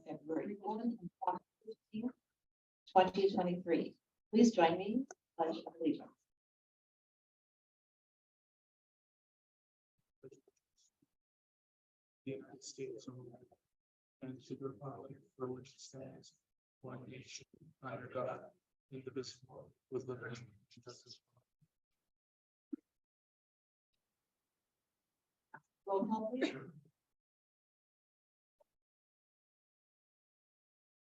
February 15th, 2023. Please join me in the Pledge of Allegiance. The United States of America and to the republic for which it stands, one nation, under God, indivisible, with liberty and justice. Roll call, please.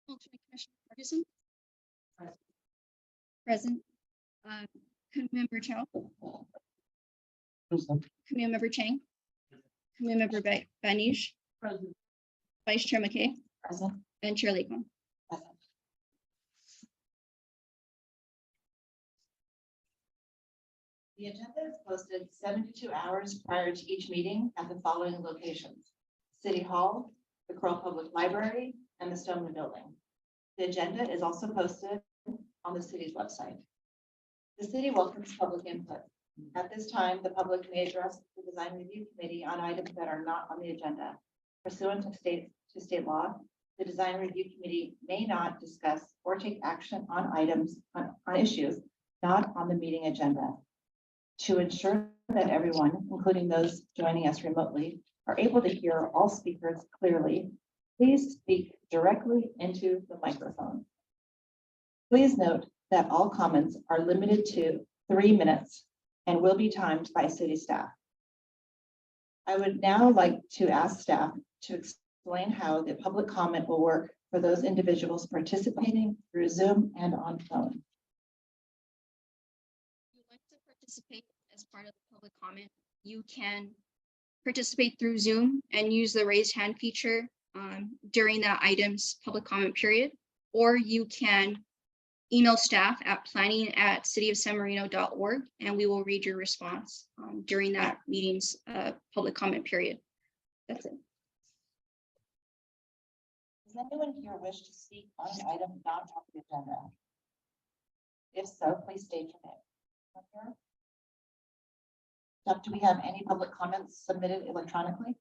Alternate Commissioner Ferguson. Present. Present. Committee Member Chow, Committee Member Chang, Committee Member Banish, Present. Vice Chair McKay, Present. and Chair Lakeman. Present. The agenda is posted 72 hours prior to each meeting at the following locations: City Hall, the Kroll Public Library, and the Stoneman Building. The agenda is also posted on the city's website. The city welcomes public input. At this time, the public may address the Design Review Committee on items that are not on the agenda. Pursuant to state law, the Design Review Committee may not discuss or take action on issues not on the meeting agenda. To ensure that everyone, including those joining us remotely, are able to hear all speakers clearly, please speak directly into the microphone. Please note that all comments are limited to 3 minutes and will be timed by city staff. I would now like to ask staff to explain how the public comment will work for those individuals participating through Zoom and on phone. If you'd like to participate as part of the public comment, you can participate through Zoom and use the raise hand feature during that item's public comment period, or you can email staff at planning@cityofsanmarino.org, and we will read your response during that meeting's public comment period. That's it. Does anyone here wish to speak on an item not on the agenda? If so, please state your name. Jeff, do we have any public comments submitted electronically?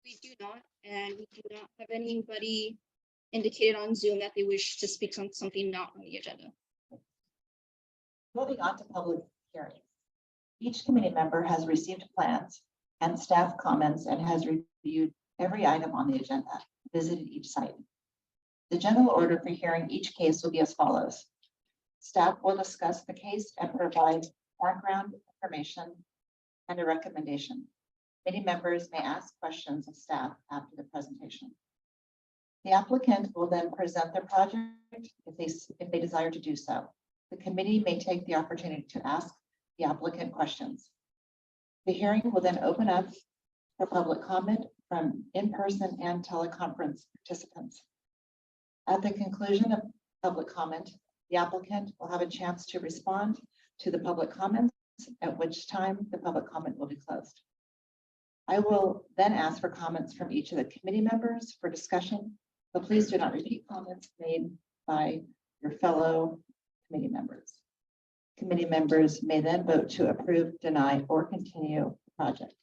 We do not, and we do not have anybody indicated on Zoom that they wish to speak on something not on the agenda. Moving on to public hearings. Each committee member has received plans and staff comments and has reviewed every item on the agenda, visited each site. The general order for hearing each case will be as follows. Staff will discuss the case and provide background information and a recommendation. Committee members may ask questions of staff after the presentation. The applicant will then present their project if they desire to do so. The committee may take the opportunity to ask the applicant questions. The hearing will then open up for public comment from in-person and teleconference participants. At the conclusion of public comment, the applicant will have a chance to respond to the public comments, at which time the public comment will be closed. I will then ask for comments from each of the committee members for discussion, but please do not repeat comments made by your fellow committee members. Committee members may then vote to approve, deny, or continue the project.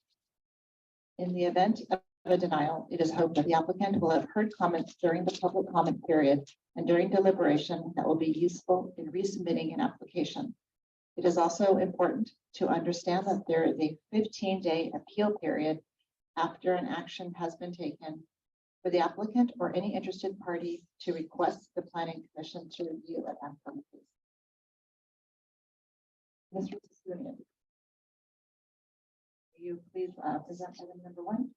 In the event of a denial, it is hoped that the applicant will have heard comments during the public comment period and during deliberation that will be useful in resubmitting an application. It is also important to understand that there is a 15-day appeal period after an action has been taken for the applicant or any interested party to request the Planning Commission to review an application. Mr. Sisunian, will you please present item number 1?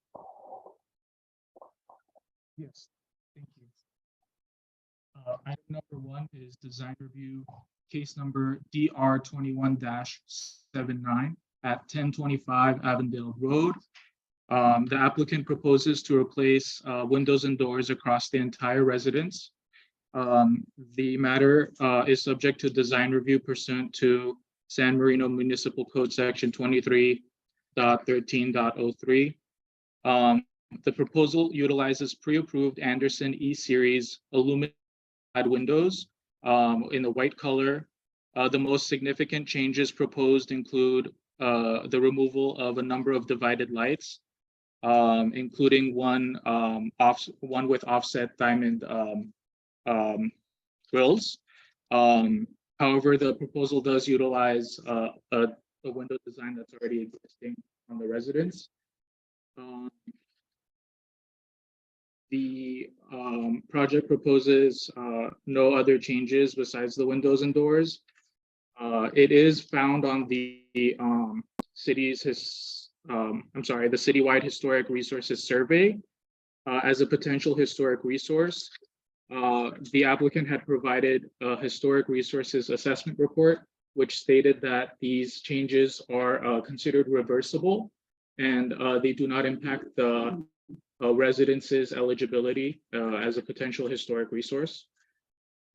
Yes, thank you. Item number 1 is design review case number DR 21-79 at 1025 Avondale Road. The applicant proposes to replace windows and doors across the entire residence. The matter is subject to design review pursuant to San Marino Municipal Code Section 23.13.03. The proposal utilizes pre-approved Andersen E-Series aluminum windows in the white color. The most significant changes proposed include the removal of a number of divided lights, including one with offset diamond grills. However, the proposal does utilize a window design that's already existing on the residence. The project proposes no other changes besides the windows and doors. It is found on the the citywide historic resources survey as a potential historic resource. The applicant had provided a historic resources assessment report, which stated that these changes are considered reversible and they do not impact the residence's eligibility as a potential historic resource.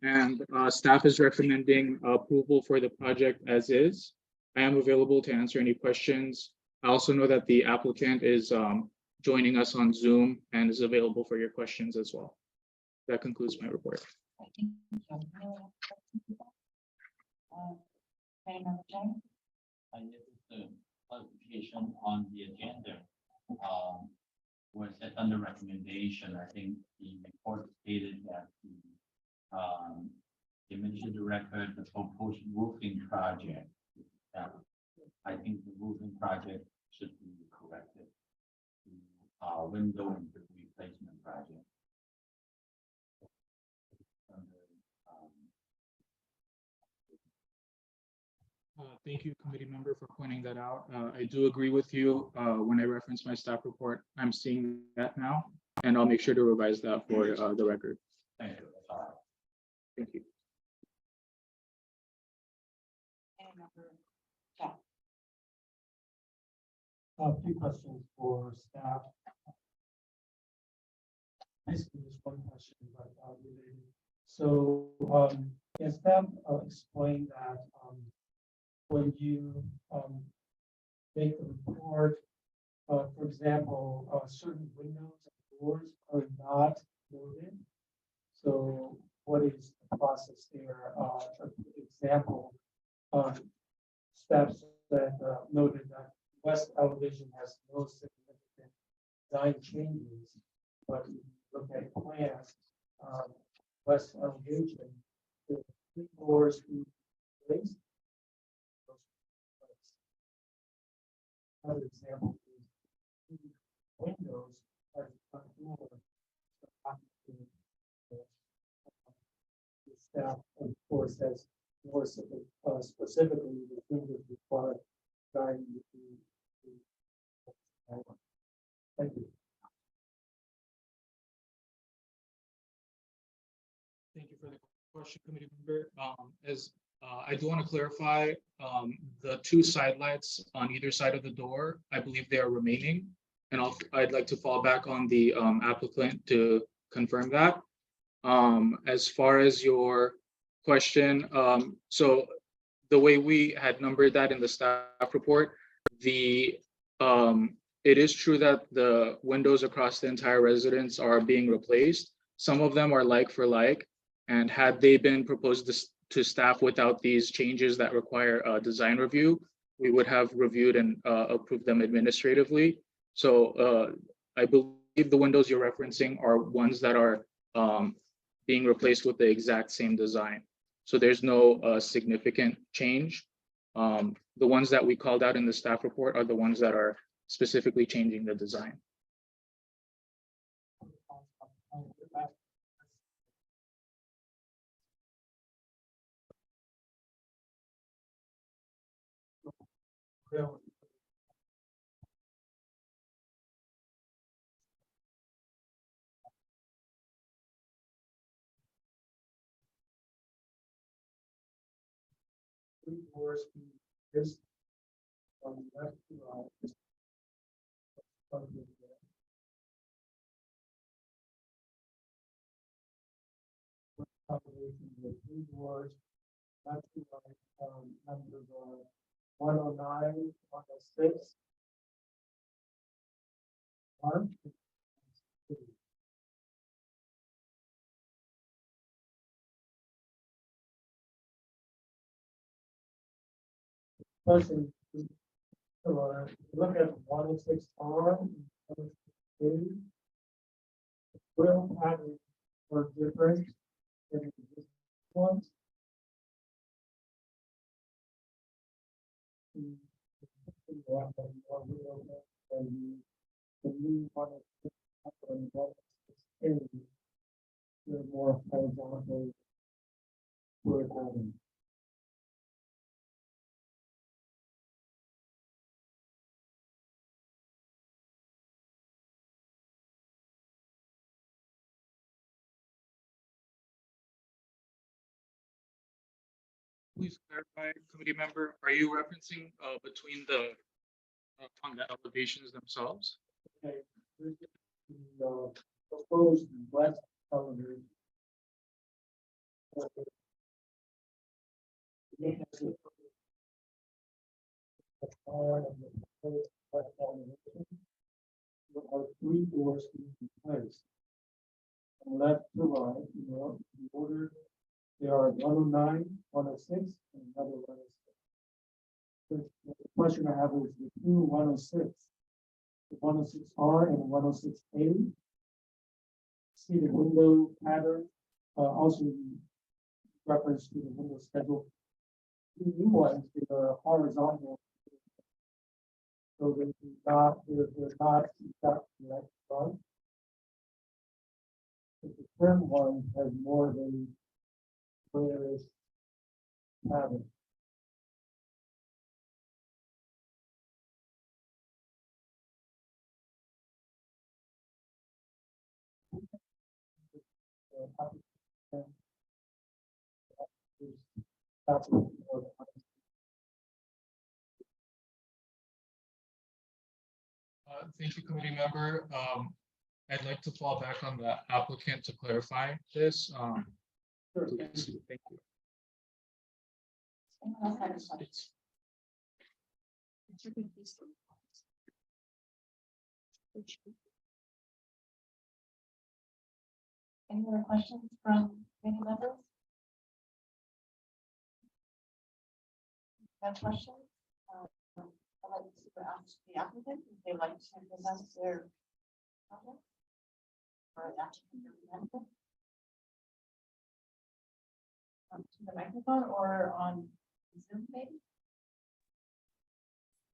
And staff is recommending approval for the project as is. I am available to answer any questions. I also know that the applicant is joining us on Zoom and is available for your questions as well. That concludes my report. Thank you. Anyone have questions? Committee Member Chang? I noticed the clarification on the agenda. Was that under recommendation? I think the report stated that they mentioned the record, the proposed roofing project. I think the roofing project should be corrected to window and replacement project. Thank you, committee member, for pointing that out. I do agree with you. When I reference my staff report, I'm seeing that now, and I'll make sure to revise that for the record. Thank you. That's all right. Thank you. Committee Member Chang? A few questions for staff. Basically, just one question, but related. So, can staff explain that when you make the report, for example, certain windows and doors are not noted. So, what is the process there? For example, staff that noted that west elevation has no significant design changes, but if you look at plans, west elevation, the three doors we placed. Another example is windows are front door. The staff, of course, has more specifically the windows required guiding Thank you. Thank you for the question, committee member. I do want to clarify, the two side lights on either side of the door, I believe they are remaining. And I'd like to fall back on the applicant to confirm that. As far as your question, so the way we had numbered that in the staff report, it is true that the windows across the entire residence are being replaced. Some of them are like for like, and had they been proposed to staff without these changes that require a design review, we would have reviewed and approved them administratively. So I believe the windows you're referencing are ones that are being replaced with the exact same design. So there's no significant change. The ones that we called out in the staff report are the ones that are specifically changing the design. Three doors is on the left to right. Combination with three doors, left to right, numbers are 109, 106. One. Question, look at 106R, Will patterns are different than the existing ones. And the new one is they're more horizontal. Word pattern. Please clarify, committee member, are you referencing between the on the elevations themselves? Okay, this is the proposed west elevation. There are three doors in place. From left to right, in order, there are 109, 106, and another 106. The question I have is the two 106, the 106R and 106A. See the window pattern, also the reference to the window schedule. The new ones, they are horizontal. So they're not left front. But the current one has more of a squarish pattern. Thank you, committee member. I'd like to fall back on the applicant to clarify this. Sure. Please. Thank you. Anyone else have any questions? Any other questions from any members? No questions? I'd like to ask the applicant if they'd like to present their project. Or the applicant representative. To the microphone or on Zoom maybe?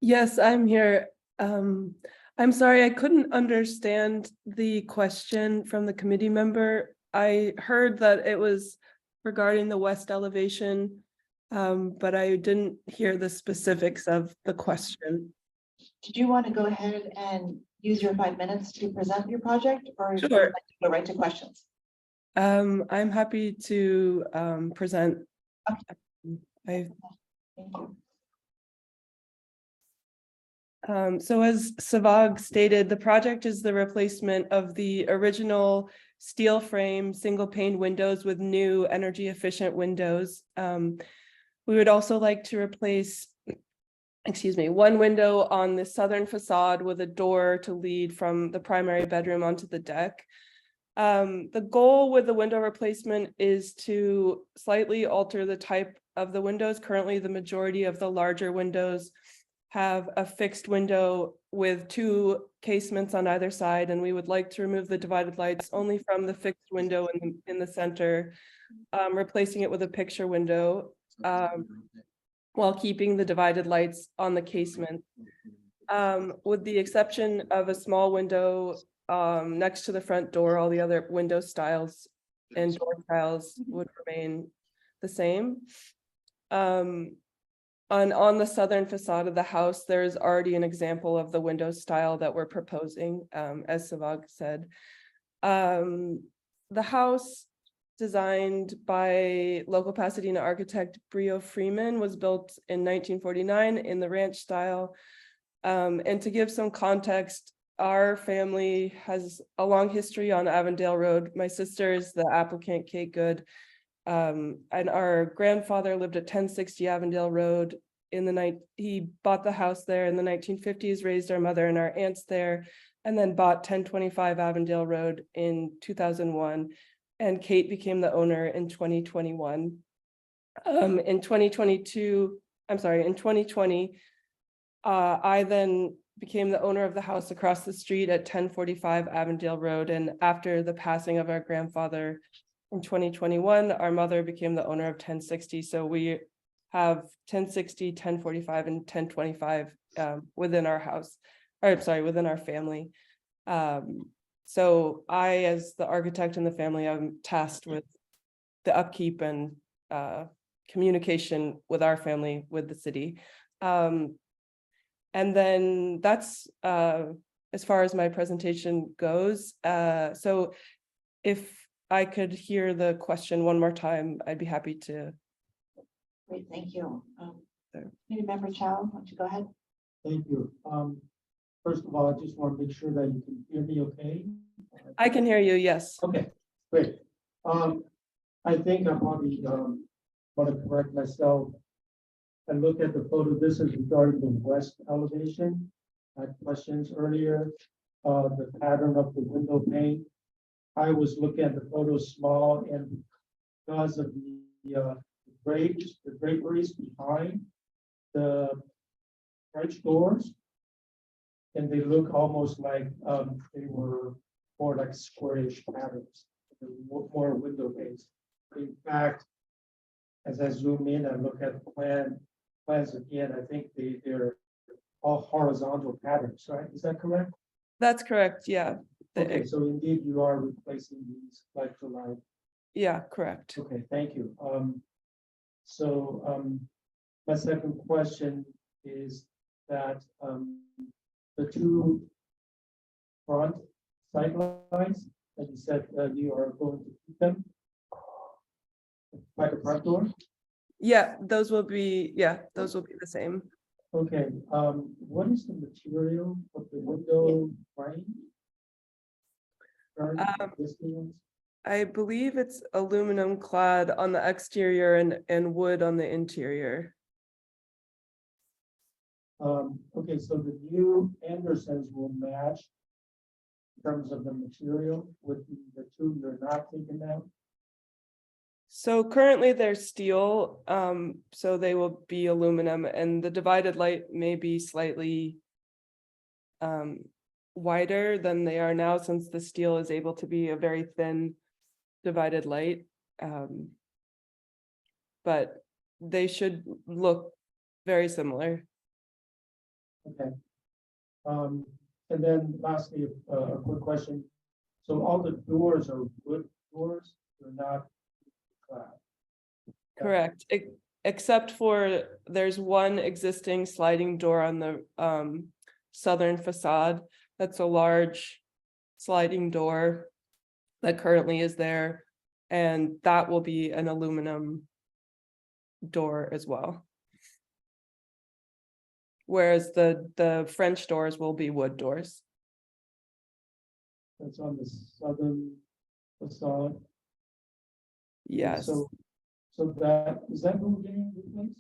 Yes, I'm here. I'm sorry, I couldn't understand the question from the committee member. I heard that it was regarding the west elevation, but I didn't hear the specifics of the question. Did you want to go ahead and use your 5 minutes to present your project or would you Sure. like to go right to questions? I'm happy to present. Okay. I Thank you. So as Savag stated, the project is the replacement of the original steel frame, single pane windows with new energy efficient windows. We would also like to replace, one window on the southern facade with a door to lead from the primary bedroom onto the deck. The goal with the window replacement is to slightly alter the type of the windows. Currently, the majority of the larger windows have a fixed window with two casements on either side, and we would like to remove the divided lights only from the fixed window in the center, replacing it with a picture window, while keeping the divided lights on the casement. With the exception of a small window next to the front door, all the other window styles and door styles would remain the same. On the southern facade of the house, there's already an example of the window style that we're proposing, as Savag said. The house, designed by local Pasadena architect Brio Freeman, was built in 1949 in the ranch style. And to give some context, our family has a long history on Avondale Road. My sister is the applicant, Kate Good. And our grandfather lived at 1060 Avondale Road he bought the house there in the 1950s, raised our mother and our aunts there, and then bought 1025 Avondale Road in 2001. And Kate became the owner in 2021. In 2020, I then became the owner of the house across the street at 1045 Avondale Road. And after the passing of our grandfather in 2021, our mother became the owner of 1060. So we have 1060, 1045, and 1025 within our house, or I'm sorry, within our family. So I, as the architect in the family, I'm tasked with the upkeep and communication with our family, with the city. And then that's as far as my presentation goes. So if I could hear the question one more time, I'd be happy to. Great, thank you. There. Committee Member Chow, why don't you go ahead? Thank you. First of all, I just want to make sure that you can hear me okay. I can hear you, yes. Okay, great. I think I probably want to correct myself. I look at the photo, this is regarding the west elevation. I had questions earlier, the pattern of the window pane. I was looking at the photo small, and because of the draperies behind the French doors, and they look almost like they were more like squarish patterns, more window panes. In fact, as I zoom in and look at plans again, I think they're all horizontal patterns, right? Is that correct? That's correct, yeah. Okay, so indeed you are replacing these like for like. Yeah, correct. Okay, thank you. My second question is that the two front sight lines, as you said, you are going to keep them by the front door. Yeah, those will be the same. Okay, what is the material of the window frame? Existing ones? I believe it's aluminum clad on the exterior and wood on the interior. Okay, so the new Andersons will match in terms of the material with the two you're not taking out. So currently they're steel, so they will be aluminum, and the divided light may be slightly wider than they are now, since the steel is able to be a very thin divided light. But they should look very similar. Okay. And then lastly, a quick question. So all the doors are wood doors, they're not glass. Correct, except for there's one existing sliding door on the southern facade. That's a large sliding door that currently is there, and that will be an aluminum door as well. Whereas the French doors will be wood doors. That's on the southern facade. Yes, So that, is that door getting replaced?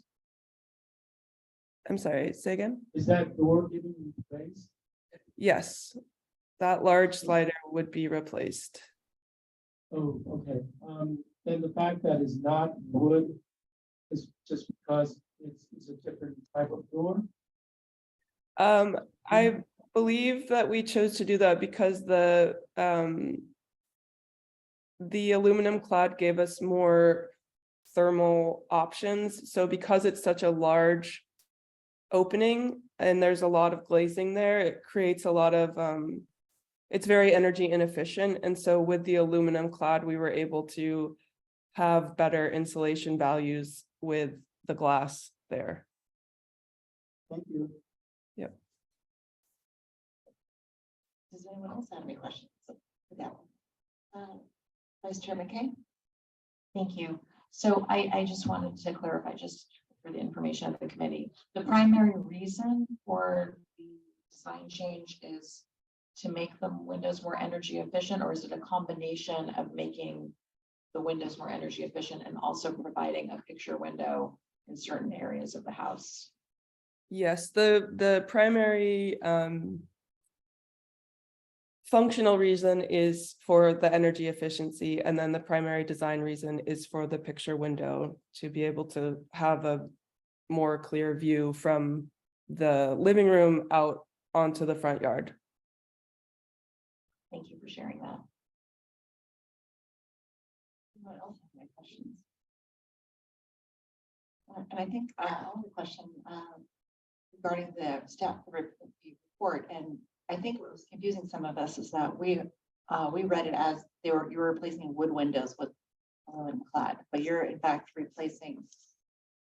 I'm sorry, say again? Is that door getting replaced? Yes, that large slider would be replaced. Oh, okay. And the fact that it's not wood is just because it's a different type of door? I believe that we chose to do that because the aluminum clad gave us more thermal options. So because it's such a large opening and there's a lot of glazing there, it creates a lot of it's very energy inefficient. And so with the aluminum clad, we were able to have better insulation values with the glass there. Thank you. Yep. Does anyone else have any questions? Yeah. Vice Chair McKay? Thank you. So I just wanted to clarify, just for the information of the committee, the primary reason for the design change is to make the windows more energy efficient, or is it a combination of making the windows more energy efficient and also providing a picture window in certain areas of the house? Yes, the primary functional reason is for the energy efficiency, and then the primary design reason is for the picture window, to be able to have a more clear view from the living room out onto the front yard. Thank you for sharing that. Anyone else have any questions? And I think I have a question regarding the staff report, and I think what was confusing some of us is that we read it as you were replacing wood windows with aluminum clad, but you're in fact replacing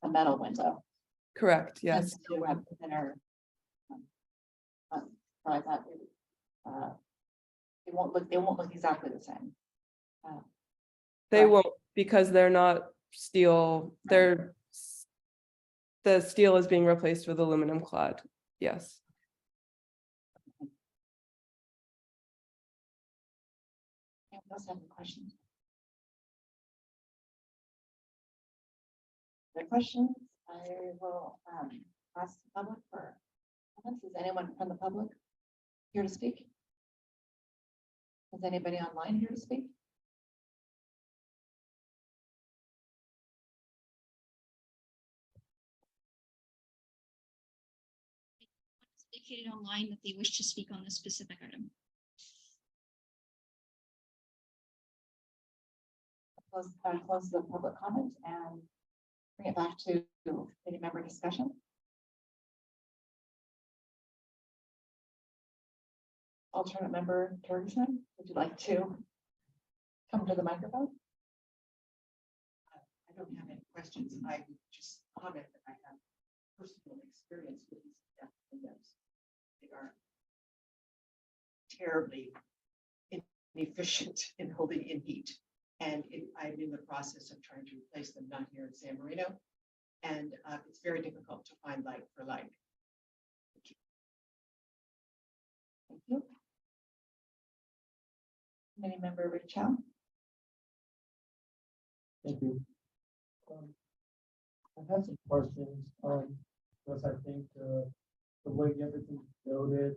a metal window. Correct, yes. Just to have thinner. So I thought they won't look exactly the same. They Right. won't, because they're not steel, the steel is being replaced with aluminum clad, yes. Anyone else have any questions? The questions, I will ask the public for comments. Is anyone from the public here to speak? Is anybody online here to speak? Indicated online that they wish to speak on this specific item. Close the public comment and bring it back to any member discussion. Alternate member Torgerson, would you like to come to the microphone? I don't have any questions. I would just comment that I have personal experience with these staff windows. They are terribly inefficient in holding in heat. And I'm in the process of trying to replace them down here in San Marino. And it's very difficult to find like for like. Thank you. Any member reach out? Thank you. I have some questions, because I think, the way everything's noted,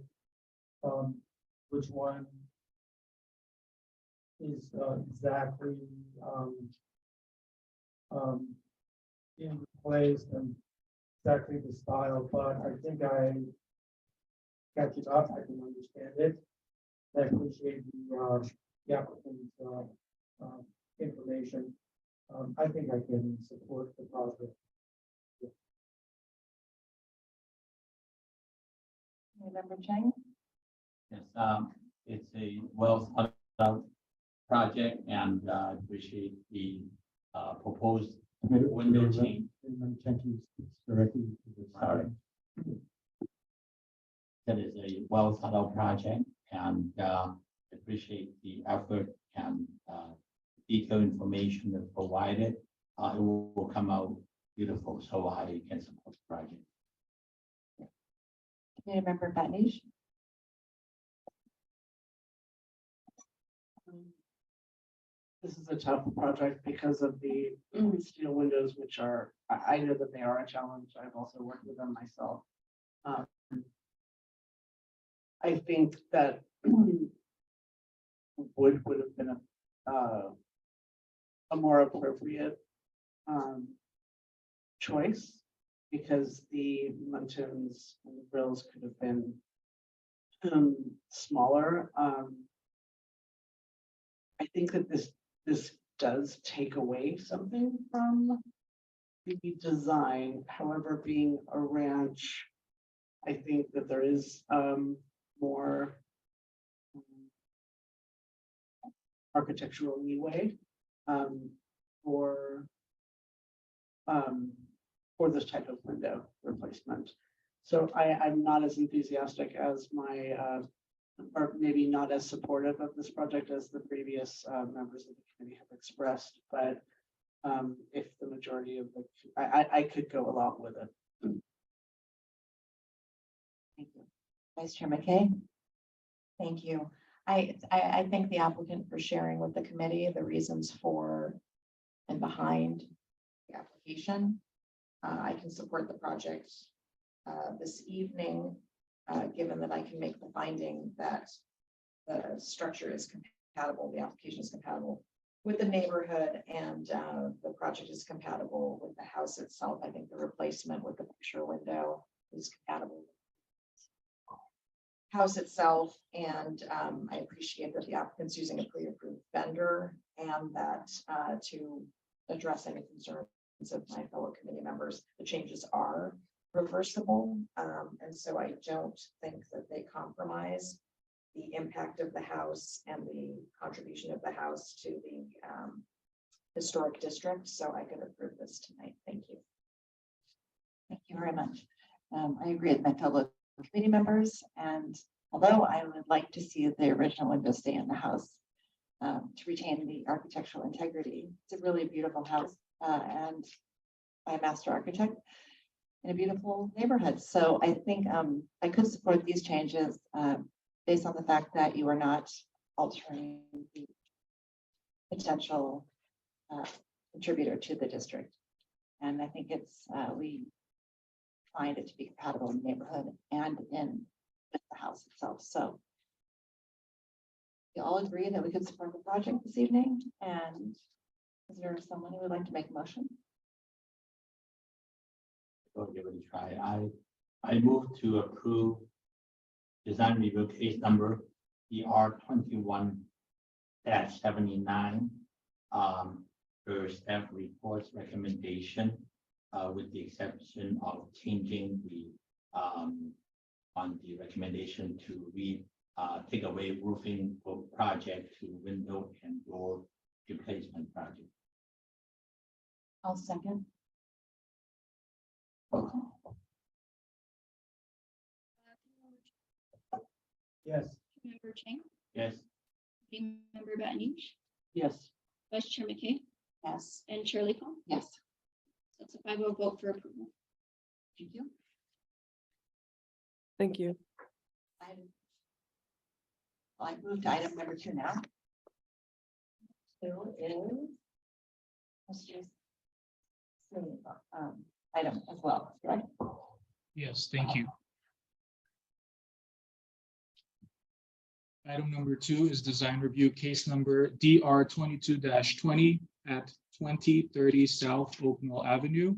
which one is, exactly, being replaced and exactly the style, but I think I catch it up, I can understand it. I appreciate the applicant's, information. I think I can support the project. Any member Chang? Yes, it's a well thought out project and appreciate the proposed window change. Directly. Sorry. That is a well thought out project and appreciate the effort and detailed information that's provided. It will come out beautiful, so I can support the project. Any member Batnish? This is a tough project because of the steel windows, which are, I know that they are a challenge. I've also worked with them myself. I think that wood would have been a more appropriate choice, because the muntins and the grills could have been smaller. I think that this does take away something from the design. However, being a ranch, I think that there is more architectural leeway for this type of window replacement. So I'm not as enthusiastic as my or maybe not as supportive of this project as the previous members of the committee have expressed, but if the majority of the, I could go along with it. Thank you. Vice Chair McKay? Thank you. I thank the applicant for sharing with the committee the reasons for and behind the application. I can support the project this evening, given that I can make the finding that the structure is compatible, the application is compatible with the neighborhood, and the project is compatible with the house itself. I think the replacement with the picture window is compatible. house itself, and I appreciate that the applicant's using a pre-approved vendor, and that to address any concerns of my fellow committee members, the changes are reversible. And so I don't think that they compromise the impact of the house and the contribution of the house to the historic district. So I could approve this tonight. Thank you. Thank you very much. I agree with my fellow committee members, and although I would like to see the original windows stay in the house to retain the architectural integrity, it's a really beautiful house and by a master architect in a beautiful neighborhood. So I think I could support these changes based on the fact that you are not altering the potential contributor to the district. And I think it's we find it to be compatible in the neighborhood and in with the house itself. So we all agree that we could support the project this evening. And is there someone who would like to make a motion? Go give it a try. I move to approve design review case number DR 21-79. Per staff report's recommendation, with the exception of changing the on the recommendation to take away roofing project to window and door replacement project. I'll second. Yes. Member Chang, Yes. Member Batnich, Yes. Vice Chair McKay, Yes. and Chair Licon. Yes. That's a 5-0 vote for approval. Thank you. Thank you. I move to item number 2 now. Still is Mr. Item as well, right? Yes, thank you. Item number 2 is design review case number DR 22-20 at 2030 South Oak Mill Avenue.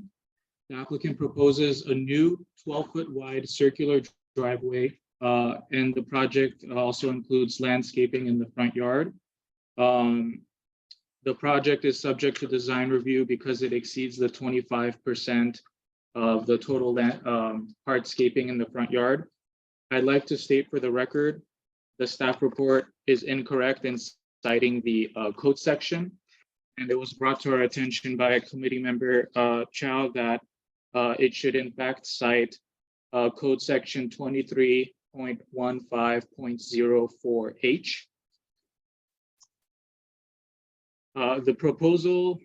The applicant proposes a new 12-foot wide circular driveway, and the project also includes landscaping in the front yard. The project is subject to design review because it exceeds the 25% of the total hardscaping in the front yard. I'd like to state for the record, the staff report is incorrect in citing the code section. And it was brought to our attention by a committee member, Chow, that it should in fact cite code section 23.15.04H. The proposal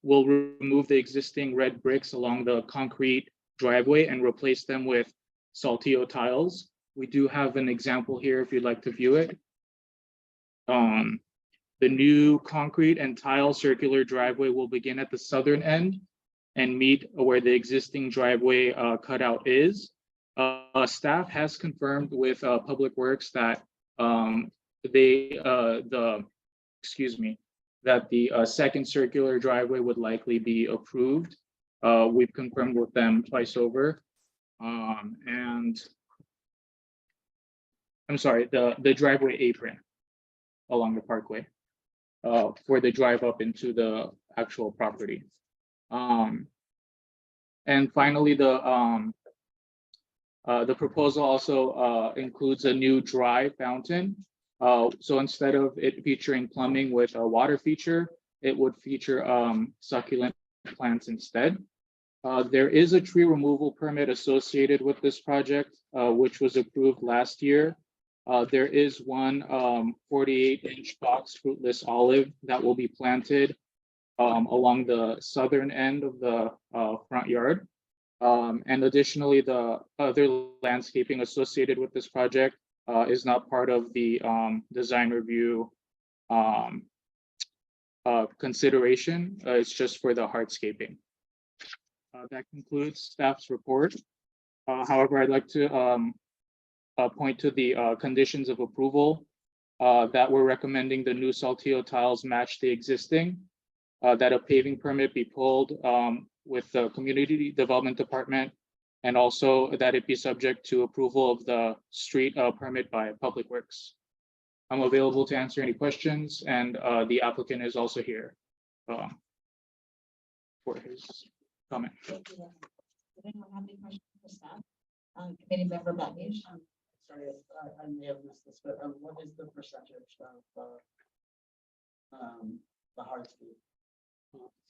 will remove the existing red bricks along the concrete driveway and replace them with Saltillo tiles. We do have an example here if you'd like to view it. The new concrete and tile circular driveway will begin at the southern end and meet where the existing driveway cutout is. Staff has confirmed with Public Works that that the second circular driveway would likely be approved. We've confirmed with them twice over. And I'm sorry, the driveway apron along the parkway for the drive up into the actual property. And finally, the proposal also includes a new dry fountain. So instead of it featuring plumbing with a water feature, it would feature succulent plants instead. There is a tree removal permit associated with this project, which was approved last year. There is one 48-inch box fruitless olive that will be planted along the southern end of the front yard. And additionally, the other landscaping associated with this project is not part of the design review consideration. It's just for the hardscaping. That concludes staff's report. However, I'd like to point to the conditions of approval that we're recommending the new Saltillo tiles match the existing, that a paving permit be pulled with the Community Development Department and also that it be subject to approval of the street permit by Public Works. I'm available to answer any questions, and the applicant is also here for his comment. Thank you. Did anyone have any questions for staff? Committee member Matthews? Sorry, I may have missed this, but what is the percentage of the hardscape?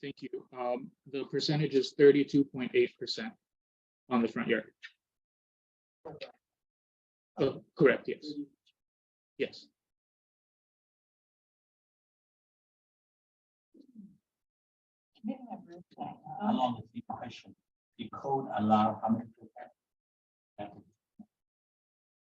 Thank you. The percentage is 32.8% on the front yard. Correct, yes. Yes. Committee member, Along with the question, the code allow how many percent?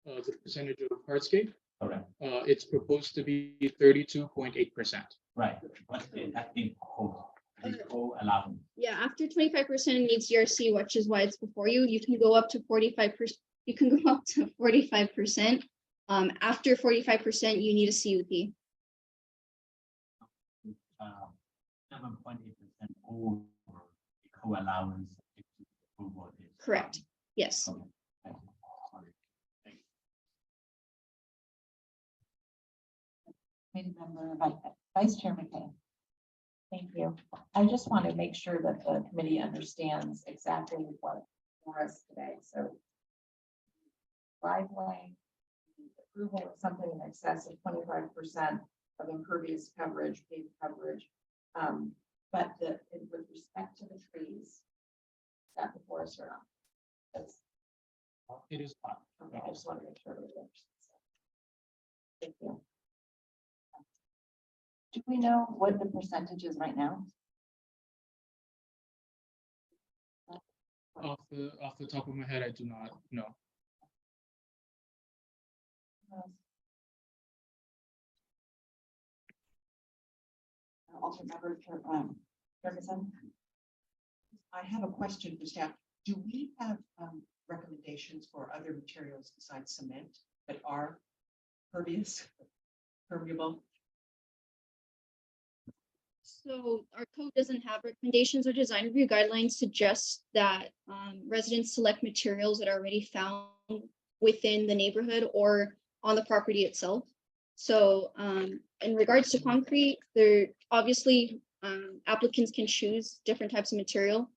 The percentage of hardscape, Correct, it's proposed to be 32.8%. right, what's the acting code? The code allow. Yeah, after 25% meets ERC, which is why it's before you, you can go up to 45%. You can go up to 45%. After 45%, you need a CUP. 7.8% over the co-allowance. Approval is. Correct. Yes. Okay, thank you. Sorry. Thank you. Committee member Vice Chair McKay. Thank you. I just want to make sure that the committee understands exactly what for us today. So driveway, approval of something in excess of 25% of impervious coverage, paved coverage. But with respect to the trees, is that the forest or not? That's, It is not. okay, I just want to make sure. Everybody understands that. Thank you. Do we know what the percentage is right now? Off the top of my head, I do not know. Also, member Ferguson. I have a question for staff. Do we have recommendations for other materials besides cement that are permeable? So our code doesn't have recommendations or design review guidelines suggest that residents select materials that are already found within the neighborhood or on the property itself. So in regards to concrete, there obviously applicants can choose different types of material.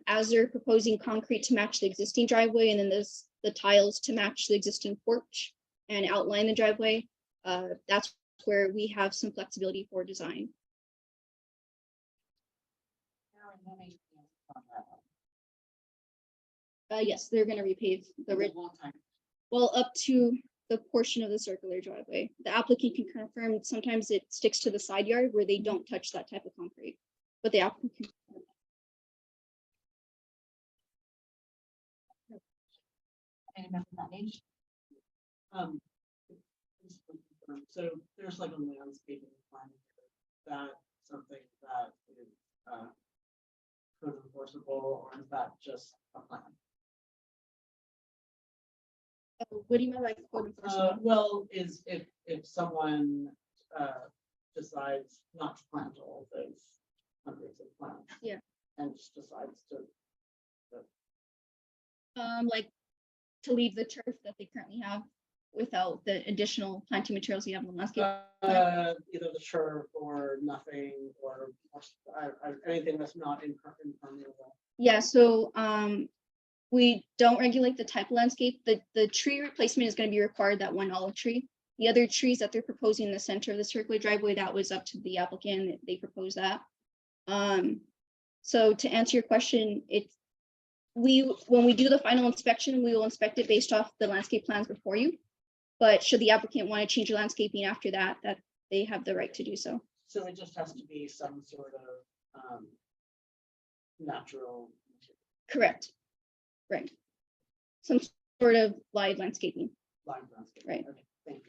As they're proposing concrete to match the existing driveway, and then the tiles to match the existing porch and outline the driveway, that's where we have some flexibility for design. Yes, they're gonna repave the ridge. Well, up to the portion of the circular driveway. The applicant can confirm sometimes it sticks to the side yard where they don't touch that type of concrete. But the applicant. Committee member Matthews. So there's like a landscaping plan, that something that is code enforceable, or is that just a plan? What do you mean by code enforcement? Well, is if someone decides not to plant all those hundreds of plants. Yeah. And just decides to. Like to leave the turf that they currently have without the additional planting materials you have in the landscape. Either the turf or nothing, or anything that's not impermeable. Yeah, so we don't regulate the type of landscape. The tree replacement is going to be required, that one olive tree. The other trees that they're proposing in the center of the circular driveway, that was up to the applicant. They proposed that. So to answer your question, when we do the final inspection, we will inspect it based off the landscape plans before you. But should the applicant want to change the landscaping after that, they have the right to do so. So it just has to be some sort of natural. Correct. Right. Some sort of live landscaping. Line landscape. Right. Okay, thank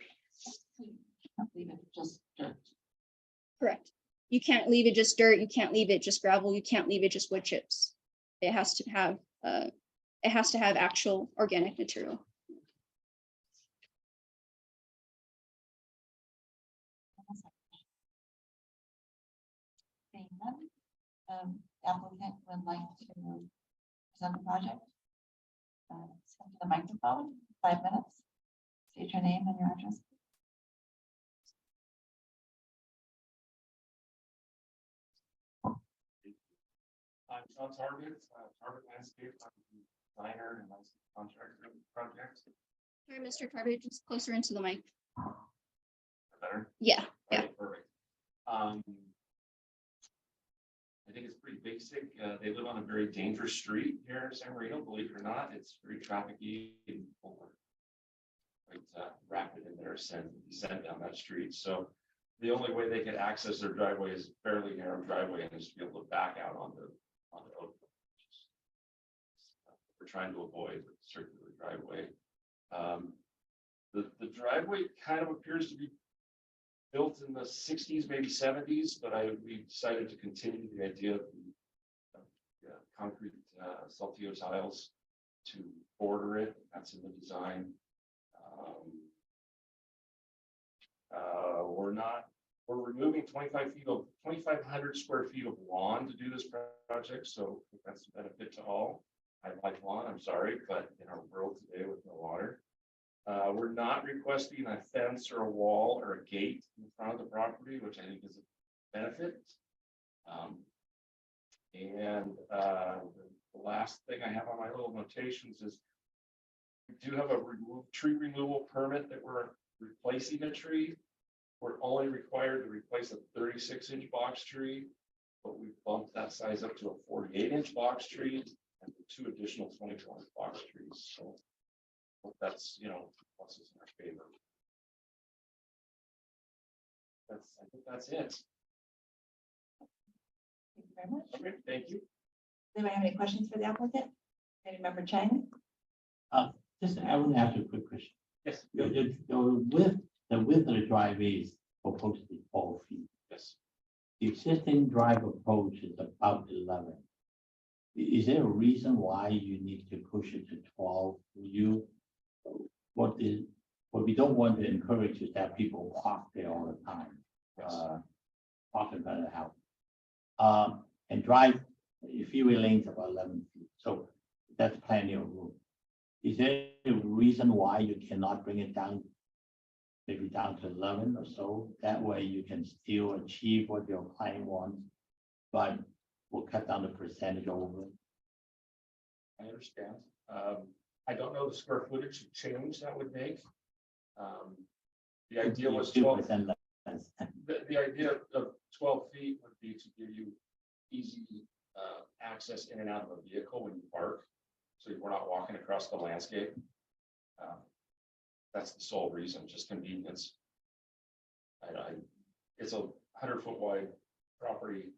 you. Can't leave it just dirt. Correct. You can't leave it just dirt. You can't leave it just gravel. You can't leave it just wood chips. It has to have actual organic material. Seeing none, applicant would like to present the project. Step to the microphone, 5 minutes. State your name and your address. I'm Sean Target, Target Landscape, I'm the designer and landscape contractor of the project. Sorry, Mr. Target, just closer into the mic. Better? Yeah, yeah. Okay, perfect. I think it's pretty basic. They live on a very dangerous street here in San Marino, believe it or not. It's very trafficy and quite rapid in their descent down that street. So the only way they can access their driveway is a fairly narrow driveway and just be able to back out on the Oak. We're trying to avoid the circular driveway. The driveway kind of appears to be built in the 60s, maybe 70s, but we decided to continue the idea of the concrete saltillo tiles to border it. That's in the design. We're removing 2,500 square feet of lawn to do this project, so that's a benefit to all. I like lawn, I'm sorry, but in our world today with no water. We're not requesting a fence or a wall or a gate in front of the property, which I think is a benefit. The last thing I have on my little notations is we do have a tree removal permit that we're replacing a tree. We're only required to replace a 36-inch box tree, but we bumped that size up to a 48-inch box tree and 2 additional 24-inch box trees. So that's, pluses in our favor. I think that's it. Thank you very much. Okay, thank you. Does anybody have any questions for the applicant? Any member Chang? Just, I want to ask you a quick question. Yes. The width of the driveway is proposed to be 12 feet. Yes. The existing drive approach is about 11. Is there a reason why you need to push it to 12? What we don't want to encourage is that people park there all the time. Park in front of the house. And drive, freeway lanes about 11 feet. So that's plenty of room. Is there a reason why you cannot bring it down, maybe down to 11 or so? That way you can still achieve what your client wants, but we'll cut down the percentage over. I understand. I don't know the square footage change that would make. The idea was 12. 2% less. The idea of 12 feet would be to give you easy access in and out of a vehicle when you park, so we're not walking across the landscape. That's the sole reason, just convenience. It's a 100-foot wide property,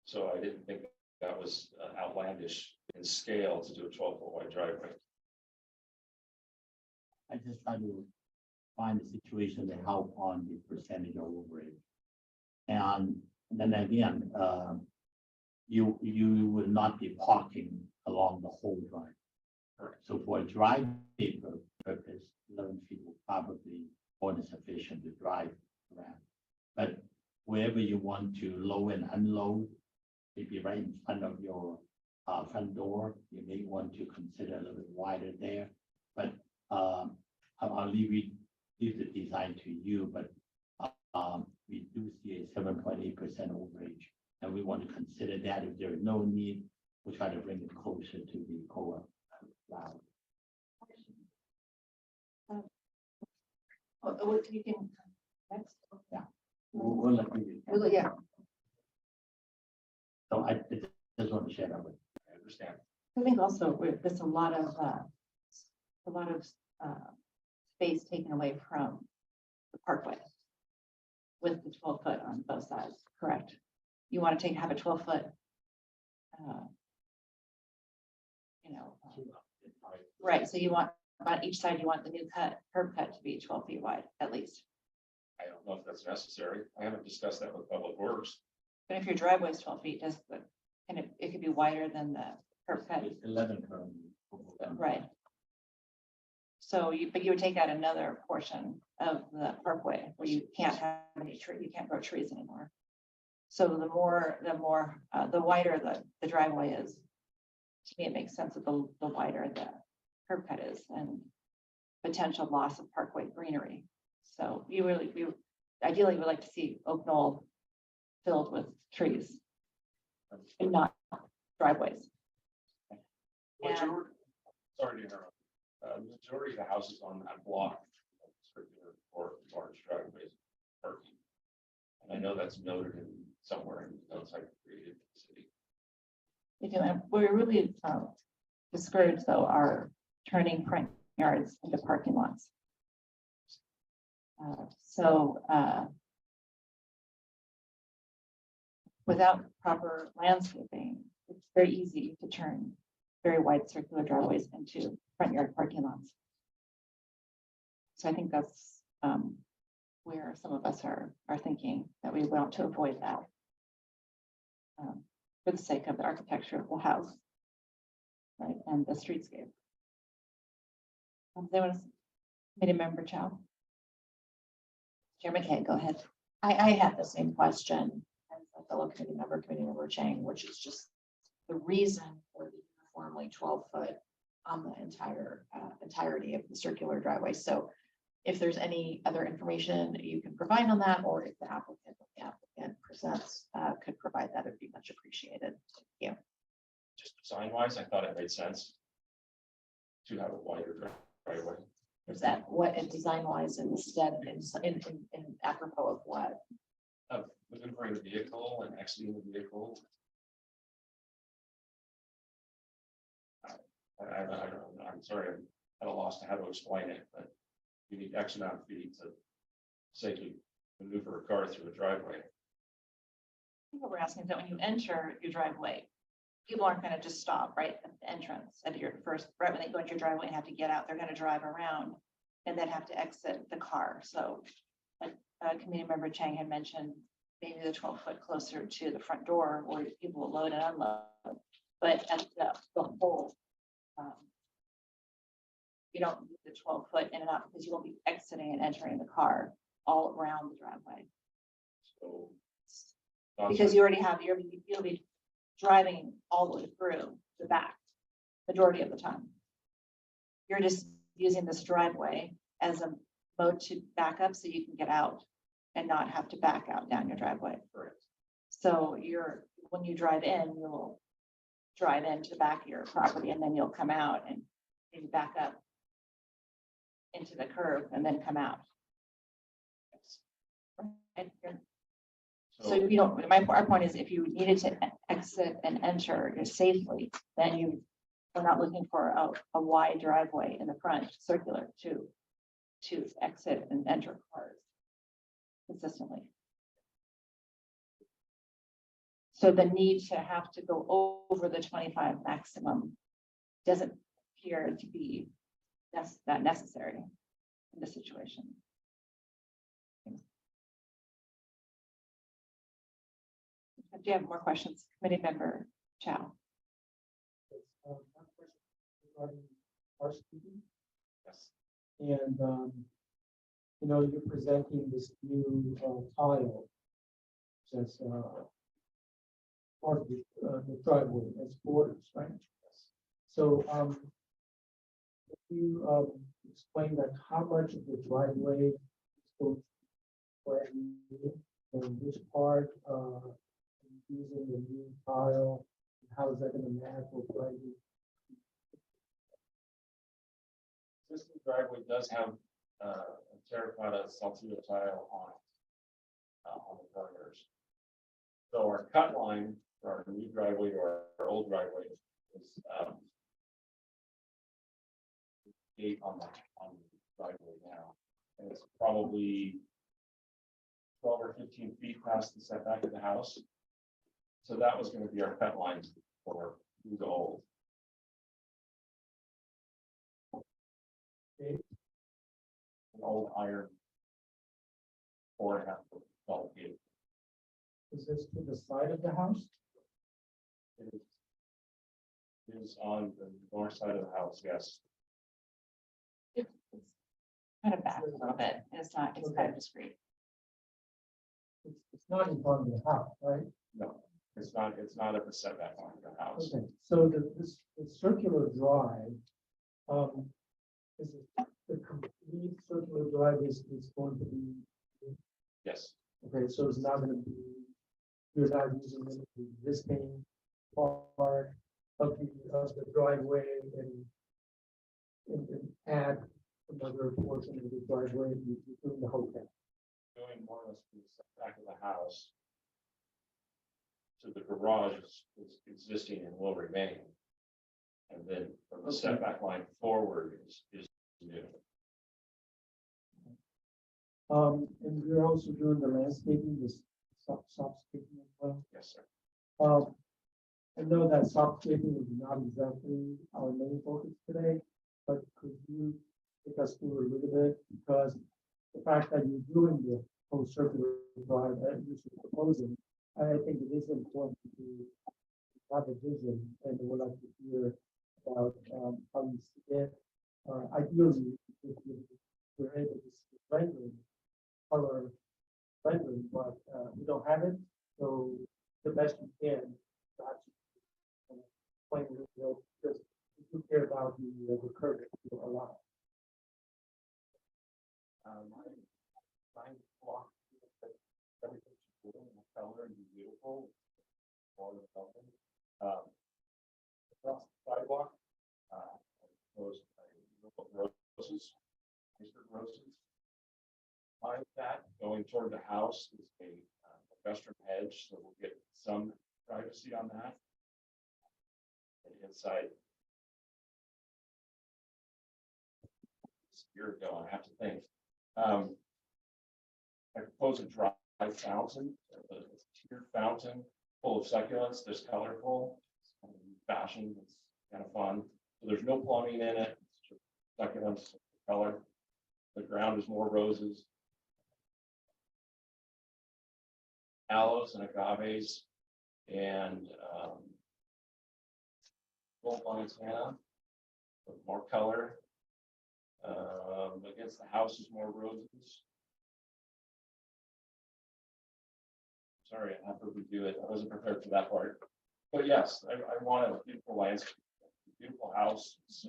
so I didn't think that was outlandish in scale to do a 12-foot wide driveway. I just try to find a situation to help on the percentage of overage. And then again, you will not be parking along the whole drive. Correct. So for a driveway purpose, 11 feet will probably more than sufficient to drive around. But wherever you want to load and unload, maybe right in front of your front door, you may want to consider a little bit wider there. But I'll leave the design to you, but we do see a 7.8% overage, and we want to consider that. If there is no need, we'll try to bring it closer to the co-op allowed. You can. Next. We'll let you. Yeah. So I just want to share that with you. I understand. I think also there's a lot of space taken away from the parkway with the 12-foot on both sides, correct? You want to have a 12-foot, right, so you want, on each side, you want the new curb cut to be 12 feet wide, at least. I don't know if that's necessary. I haven't discussed that with Public Works. But if your driveway is 12 feet, it could be wider than the curb cut, It's 11 currently. right? So but you would take out another portion of the parkway where you can't have any tree, you can't grow trees anymore. So the wider the driveway is, to me, it makes sense that the wider curb cut is and potential loss of parkway greenery. So we ideally would like to see Oak Knoll filled with trees and not driveways. And Majority, sorry to interrupt. Majority of the houses on that block have circular or large driveways parking. And I know that's noted in somewhere in the notes I created in the city. we do, and we're really discouraged though are turning front yards into parking lots. Without proper landscaping, it's very easy to turn very wide circular driveways into front yard parking lots. So I think that's where some of us are thinking that we want to avoid that. For the sake of the architecture of the house. Right, and the streetscape. There was committee member Chow. Chairman Kay, go ahead. I had the same question as a fellow committee member Chang, which is just the reason for the uniformly 12-foot on the entirety of the circular driveway. So if there's any other information you can provide on that, or if the applicant presents, could provide that, it'd be much appreciated. Thank you. Just design wise, I thought it made sense to have a wider driveway. Is that what it design wise instead in apropos of what? Of maneuvering the vehicle and exiting the vehicle. I don't know. I'm sorry, I'm at a loss to how to explain it, but you need X amount of feet to safely maneuver a car through a driveway. What we're asking is that when you enter your driveway, people aren't going to just stop right at the entrance at your first, right when they go into your driveway and have to get out, they're going to drive around and then have to exit the car. So like committee member Chang had mentioned, maybe the 12-foot closer to the front door where people will load and unload. But at the whole, you don't need the 12-foot in and out because you won't be exiting and entering the car all around the driveway. So. Because you already have, you'll be driving all the way through the back, majority of the time. You're just using this driveway as a mode to back up so you can get out and not have to back out down your driveway. Correct. So when you drive in, you'll drive into the back of your property and then you'll come out and maybe back up into the curb and then come out. Right? So you don't, our point is if you needed to exit and enter safely, then we're not looking for a wide driveway in the front, circular to exit and enter cars consistently. So the need to have to go over the 25 maximum doesn't appear to be that necessary in this situation. Do you have more questions? Committee member Chow. One question regarding housekeeping. Yes. And, you're presenting this new tile. Says, part of the driveway as borders, right? Yes. So, can you explain that how much of the driveway is going to be brand new, and which part, using the new tile, how is that going to match with driveway? This new driveway does have a terracotta saltillo tile on the corners. So our cut line for our new driveway or our old driveway is gate on the driveway now, and it's probably 12 or 15 feet past the setback of the house. So that was going to be our cut line for new to old. Okay. An old iron 4.5 foot tall gate. Is this to the side of the house? It is on the north side of the house, yes. It's kind of back a little bit. It's kind of discreet. It's not in front of the house, right? No, it's not at the setback line of the house. Okay, so the circular drive, Is it the complete circular drive is going to be, Yes, okay, so it's not gonna be, you're not using the existing part of the driveway and add another portion of the driveway, you're doing the whole thing. going more or less to the back of the house. So the garage is existing and will remain. And then from the Okay. setback line forward is new. And you're also doing the landscaping, this softscaping as well. Yes, sir. I know that softscaping is not exactly our main focus today, but could you take us through a little bit? Because the fact that you're doing the whole circular drive that you're proposing, I think it is important to have a vision, and we'd like to hear about how you see it. Ideally, if you're able to see rendering, color rendering, but we don't have it, so the best you can. That's explain a little bit, because we do care about the curve a lot. My block, everything should go in the color and be beautiful. All the something. Across the sidewalk, those roses, Mr. Roses. Behind that, going toward the house is a western hedge, so we'll get some privacy on that. And inside. Year ago, I have to think. I propose a dry fountain, a tiered fountain full of succulents, that's colorful, fashion, it's kind of fun. So there's no plumbing in it, it's just succulents, color. The ground is more roses. Aloes and agaves and gold montana with more color. Against the house is more roses. Sorry, I have to redo it. I wasn't prepared for that part. But yes, I want a beautiful landscape, beautiful house. It's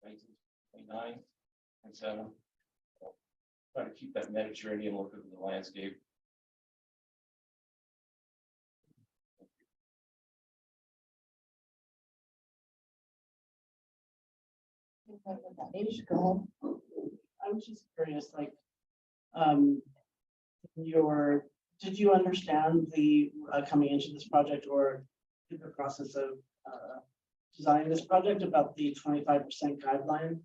1929 and 7. Try to keep that Mediterranean look of the landscape. Maybe you should go home. I'm just curious, like, did you understand the coming into this project or in the process of designing this project about the 25% guideline?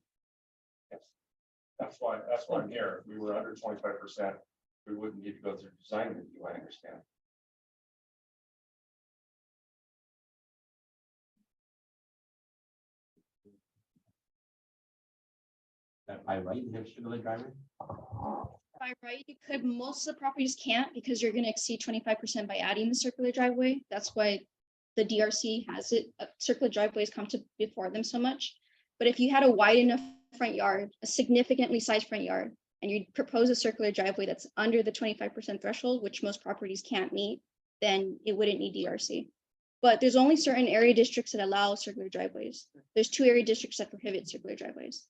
Yes. That's why I'm here. If we were under 25%, we wouldn't need to go through design review, I understand. That by right, you have circular driveway? By right, you could, most of the properties can't because you're gonna exceed 25% by adding the circular driveway. That's why the DRC has it, circular driveways come to before them so much. But if you had a wide enough front yard, a significantly sized front yard, and you propose a circular driveway that's under the 25% threshold, which most properties can't meet, then it wouldn't need DRC. But there's only certain area districts that allow circular driveways. There's 2 area districts that prohibit circular driveways.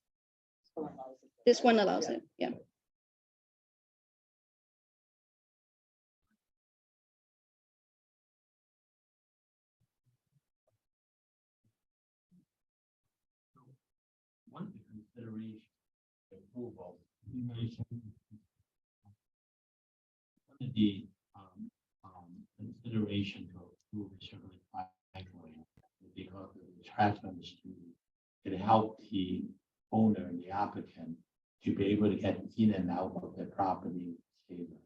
This one allows it, yeah. One of the consideration approval, you mentioned. One of the consideration to approve a circular driveway because of the traffic on the street. It helped the owner and the applicant to be able to get in and out of their property safely.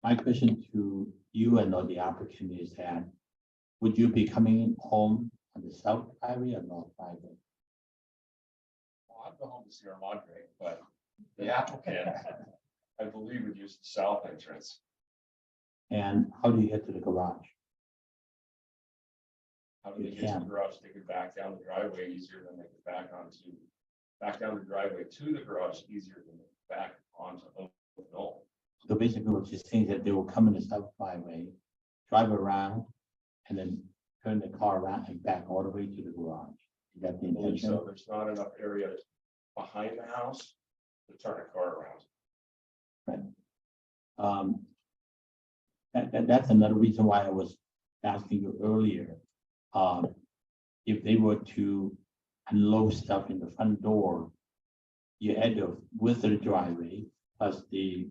My question to you and all the applicant is that, would you be coming home on the south driveway or north driveway? Well, I'd go home to Sierra Madre, but the applicant, I believe, would use the south entrance. And how do you get to the garage? How do they get to the garage? They could back down the driveway easier than they could back down the driveway to the garage easier than back onto Oak Knoll. So basically what you're saying is that they will come in the south driveway, drive around, and then turn the car around and back all the way to the garage. Is that the intention? So there's not enough area behind the house to turn a car around. That's another reason why I was asking you earlier. If they were to unload stuff in the front door, you had to width of the driveway plus the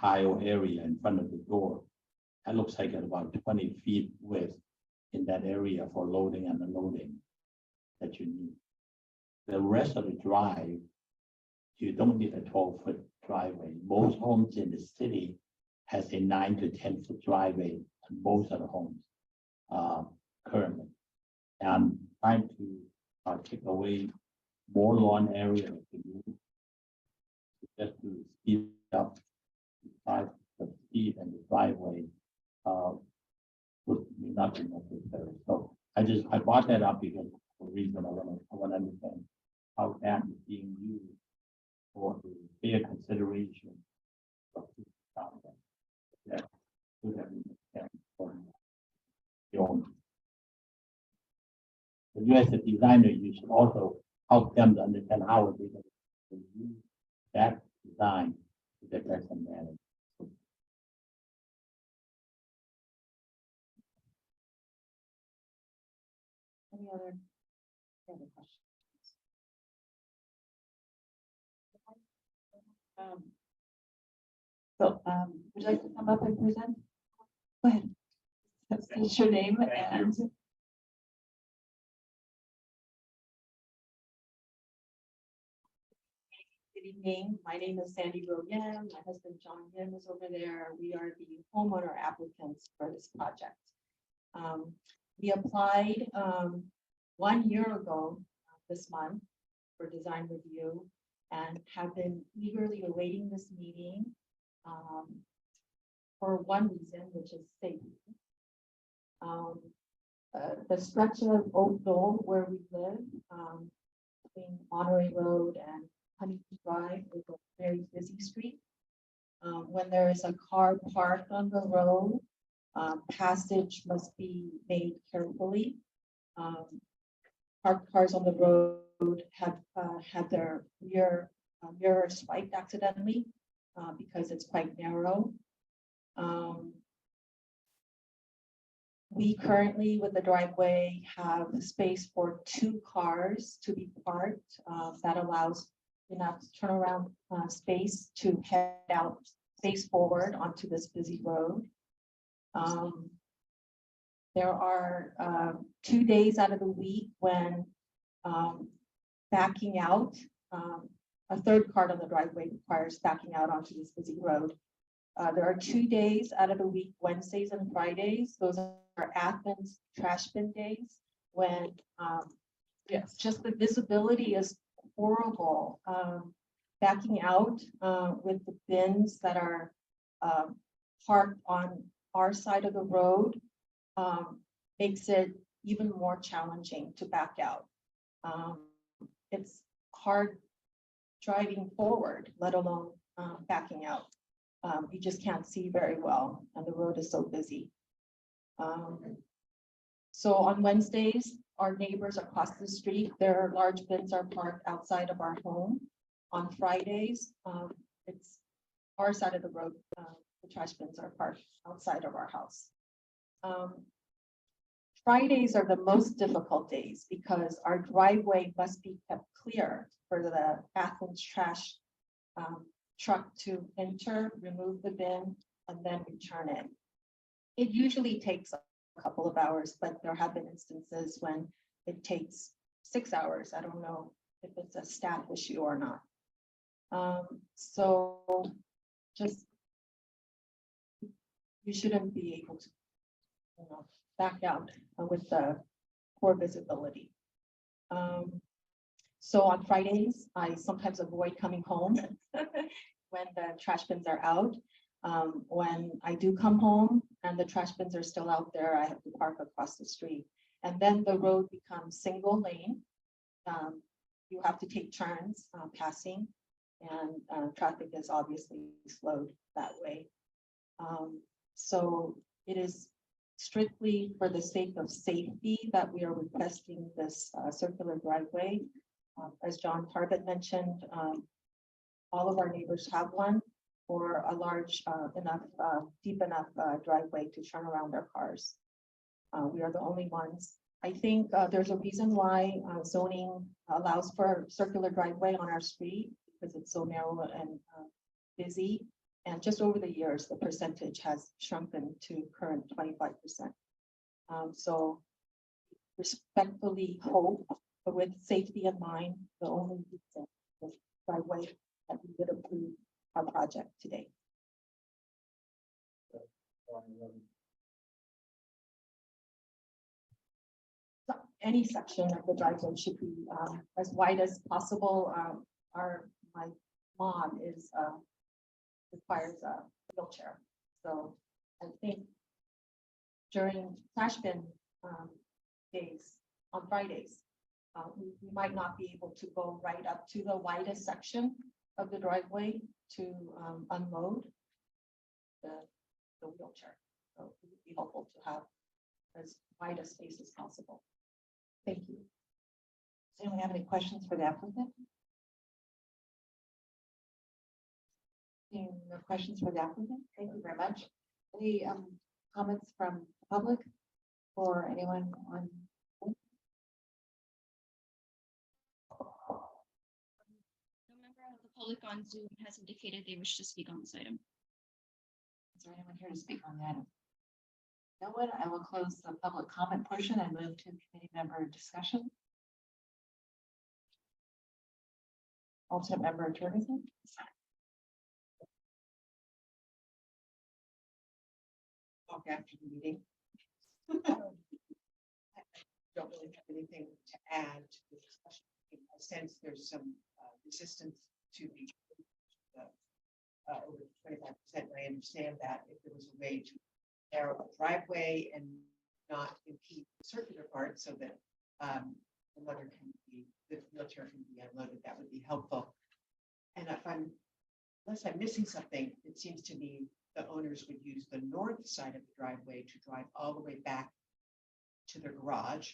tile area in front of the door. That looks like at about 20 feet width in that area for loading and unloading that you need. The rest of the drive, you don't need a 12-foot driveway. Most homes in the city has a 9 to 10 foot driveway on most of the homes currently. And I'm trying to take away more lawn area to use, just to speed up the speed and the driveway would not be necessary. So I brought that up because for a reason I want to understand how that is being used for the fair consideration of this concept. That would have been for the owner. But you as a designer, you should also help them to understand how they can use that design to their best advantage. Any other questions? Would you like to come up and present? Go ahead. State your name and. Good evening. My name is Sandy William. My husband John Yim is over there. We are the homeowner applicants for this project. We applied 1 year ago this month for design review and have been eagerly awaiting this meeting for one reason, which is safety. The stretch of Oak Knoll where we live between Monterey Road and Honey Drive is a very busy street. When there is a car parked on the road, passage must be made carefully. Parked cars on the road have had their rear mirror swiped accidentally because it's quite narrow. We currently, with the driveway, have space for 2 cars to be parked. That allows enough turnaround space to head out, face forward onto this busy road. There are 2 days out of the week when backing out, a third car on the driveway requires backing out onto this busy road. There are 2 days out of the week, Wednesdays and Fridays. Those are Athens trash bin days when yes, just the visibility is horrible. Backing out with the bins that are parked on our side of the road makes it even more challenging to back out. It's hard driving forward, let alone backing out. You just can't see very well and the road is so busy. So on Wednesdays, our neighbors across the street, their large bins are parked outside of our home. On Fridays, it's our side of the road, the trash bins are parked outside of our house. Fridays are the most difficult days because our driveway must be kept clear for the Athens trash truck to enter, remove the bin, and then return it. It usually takes a couple of hours, but there have been instances when it takes 6 hours. I don't know if it's a staff issue or not. So just, you shouldn't be able to, back out with the poor visibility. So on Fridays, I sometimes avoid coming home when the trash bins are out. When I do come home and the trash bins are still out there, I have to park across the street. And then the road becomes single lane. You have to take turns passing, and traffic is obviously slowed that way. So it is strictly for the sake of safety that we are requesting this circular driveway. As John Tarbett mentioned, all of our neighbors have one or a large deep enough driveway to turn around their cars. We are the only ones. I think there's a reason why zoning allows for circular driveway on our street because it's so narrow and busy. And just over the years, the percentage has shrunken to current 25%. So respectfully hope, but with safety in mind, the only reason the driveway that we would approve our project today. So any section of the driveway should be as wide as possible. My mom is requires a wheelchair. So I think during trash bin days on Fridays, we might not be able to go right up to the widest section of the driveway to unload the wheelchair. So it would be helpful to have as wide a space as possible. Thank you. Does anyone have any questions for the applicant? Any more questions for the applicant? Thank you very much. Any comments from the public or anyone on? No member of the public on Zoom has indicated they wish to speak on this item. Is there anyone here to speak on the item? No one. I will close the public comment portion and move to committee member discussion. Alternate member Jorgensen. Talk after the meeting. Don't really have anything to add to the discussion. I sense there's some resistance to the over 25%. I understand that if there was a way to narrow a driveway and not impede the circular part so that the wheelchair can be unloaded, that would be helpful. And unless I'm missing something, it seems to me the owners would use the north side of the driveway to drive all the way back to their garage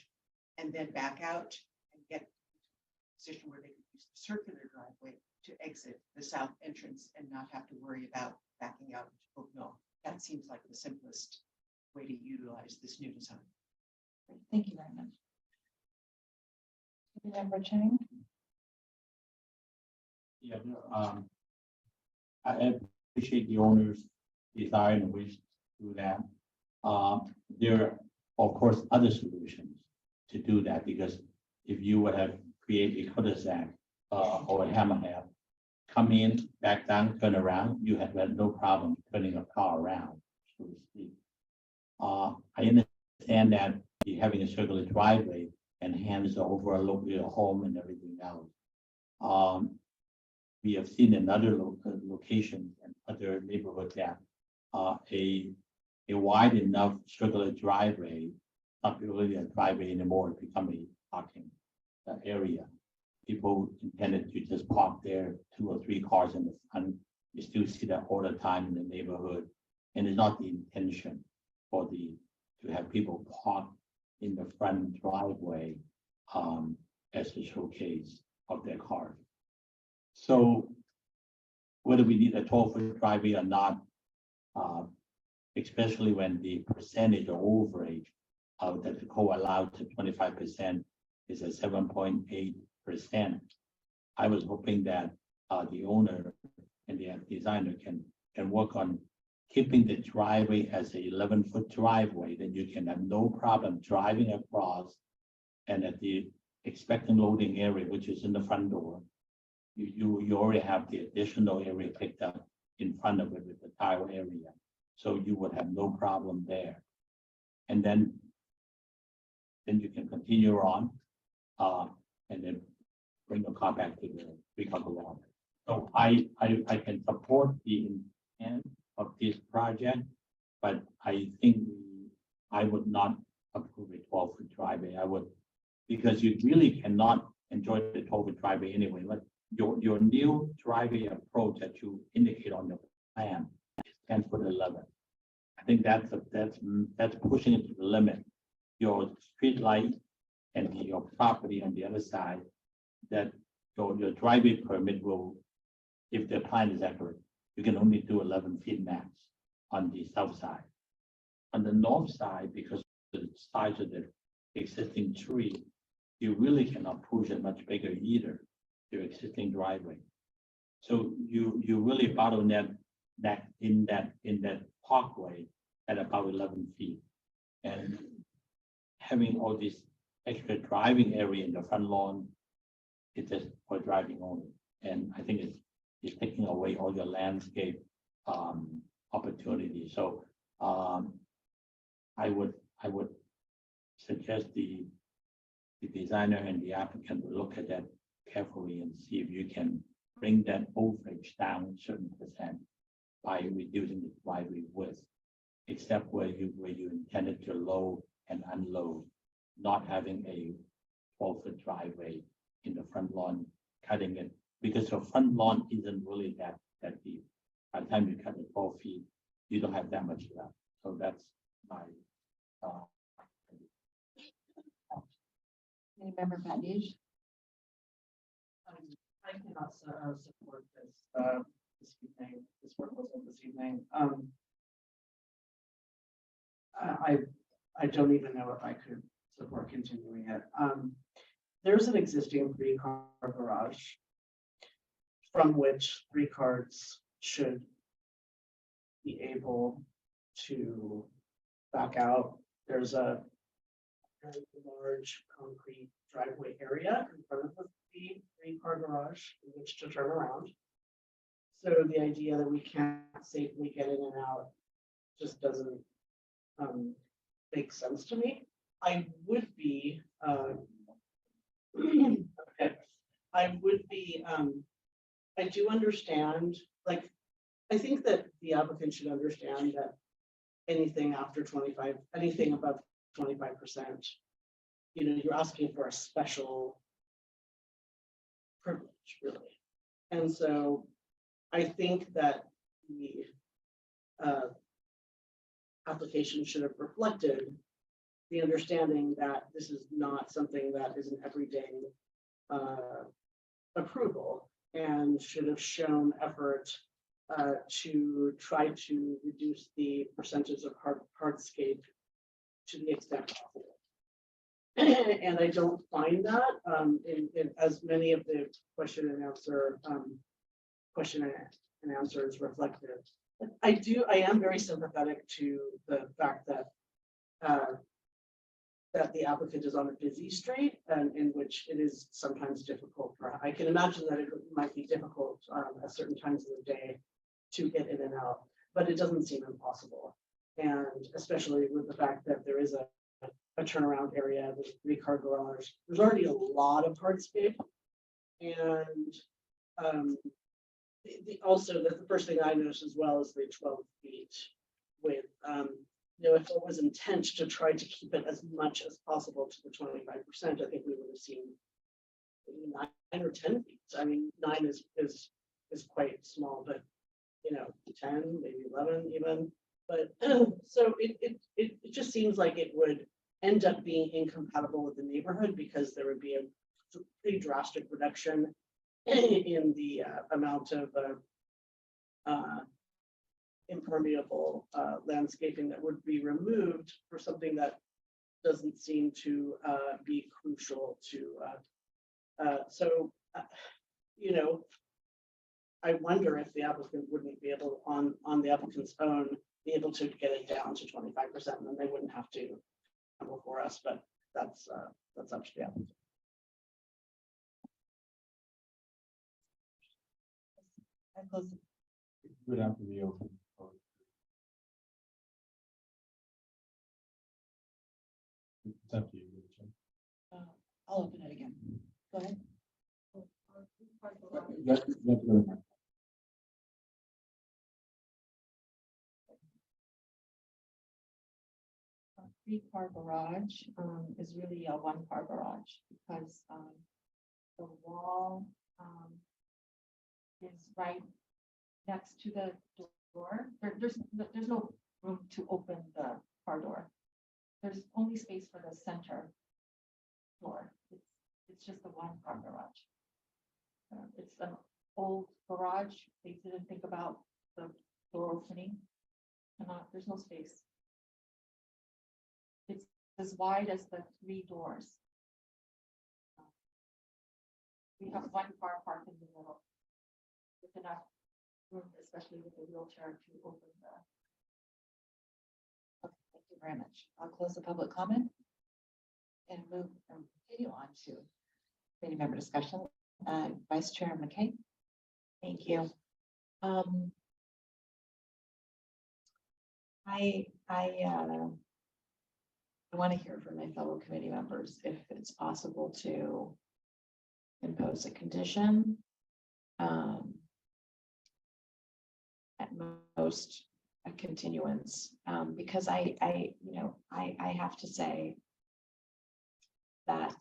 and then back out and get to a position where they could use the circular driveway to exit the south entrance and not have to worry about backing out to Oak Mill. That seems like the simplest way to utilize this new design. Thank you very much. Committee member Chang. Yeah, I appreciate the owner's desire and wish to do that. There are, of course, other solutions to do that, because if you would have created a cul-de-sac or a hammerhead, come in, back down, turn around, you have had no problem turning a car around, so to speak. I understand that having a circular driveway enhances the overall look of your home and everything else. We have seen in other locations and other neighborhoods that a wide enough circular driveway, not really a driveway anymore, it's become a parking area. People intended to just park there, 2 or 3 cars in the front. You still see that all the time in the neighborhood, and it's not the intention for to have people park in the front driveway as a showcase of their car. So whether we need a 12-foot driveway or not, especially when the percentage of overage that the code allowed to 25% is at 7.8%. I was hoping that the owner and the designer can work on keeping the driveway as a 11-foot driveway, then you can have no problem driving across, and at the expected loading area, which is in the front door, you already have the additional area picked up in front of it with the tile area. So you would have no problem there. And then you can continue on and then bring the car back to the recovery lot. So I can support the intent of this project, but I think I would not approve a 12-foot driveway. I would, because you really cannot enjoy the 12-foot driveway anyway. But your new driveway approach that you indicate on your plan is 10 foot 11. think that's pushing it to the limit. Your street light and your property on the other side, that your driveway permit will, if the plan is accurate, you can only do 11 feet max on the south side. On the north side, because of the size of the existing tree, you really cannot push it much bigger either, your existing driveway. So you really bottleneck in that parkway at about 11 feet. And having all this extra driving area in the front lawn, it's just for driving only. And I think it's taking away all your landscape opportunity. So I would suggest the designer and the applicant will look at that carefully and see if you can bring that overage down a certain percent by reducing the driveway width, except where you intended to load and unload, not having a 12-foot driveway in the front lawn, cutting it, because your front lawn isn't really that deep. By the time you cut it 12 feet, you don't have that much left. So that's my Any member Bandish? I cannot support this evening, this proposal this evening. I don't even know if I could support continuing it. There's an existing 3-car garage from which 3 cars should be able to back out. There's a very large concrete driveway area in front of the 3-car garage in which to turn around. So the idea that we can't safely get in and out just doesn't make sense to me. I would be okay. I do understand, like, I think that the applicant should understand that anything after 25, anything above 25%, you're asking for a special privilege, really. And so I think that the application should have reflected the understanding that this is not something that is an everyday approval, and should have shown effort to try to reduce the percentage of hardscape to the extent possible. And I don't find that in as many of the question and answers reflected. I am very sympathetic to the fact that that the applicant is on a busy street, and in which it is sometimes difficult I can imagine that it might be difficult at certain times of the day to get in and out, but it doesn't seem impossible. And especially with the fact that there is a turnaround area, there's a 3-car garage, there's already a lot of hardscape. And also the first thing I noticed as well is the 12 feet with, if it was intent to try to keep it as much as possible to the 25%, I think we would have seen 9 or 10 feet. I mean, 9 is quite small, but 10, maybe 11 even. But so it just seems like it would end up being incompatible with the neighborhood, because there would be a pretty drastic reduction in the amount of impermeable landscaping that would be removed for something that doesn't seem to be crucial to. I wonder if the applicant wouldn't be able, on the applicant's own, be able to get it down to 25%, and then they wouldn't have to come before us. But that's up to the applicant. Would have to be open. It's up to you. I'll open it again. Go ahead. A 3-car garage is really a 1-car garage, because the wall is right next to the door. There's no room to open the car door. There's only space for the center door. It's just a one car garage. It's an old garage. They didn't think about the door opening. There's no space. It's as wide as the 3 doors. We have one car parked in the middle. With enough room, especially with a wheelchair, to open the. Okay, thank you very much. I'll close the public comment and move and continue on to committee member discussion. Vice Chair McKay. Thank you. I want to hear from my fellow committee members if it's possible to impose a condition. At most, a continuance, because I have to say that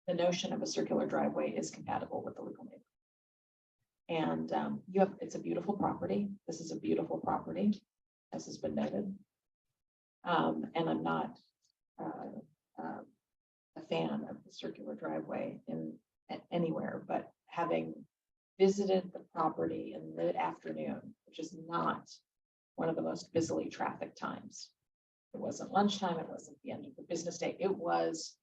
the notion of a circular driveway is compatible with the legal neighborhood. And it's a beautiful property. This is a beautiful property, as has been noted. And I'm not a fan of the circular driveway anywhere, but having visited the property in mid-afternoon, which is not one of the most busily trafficked times. It wasn't lunchtime, it wasn't the end of the business day. It was,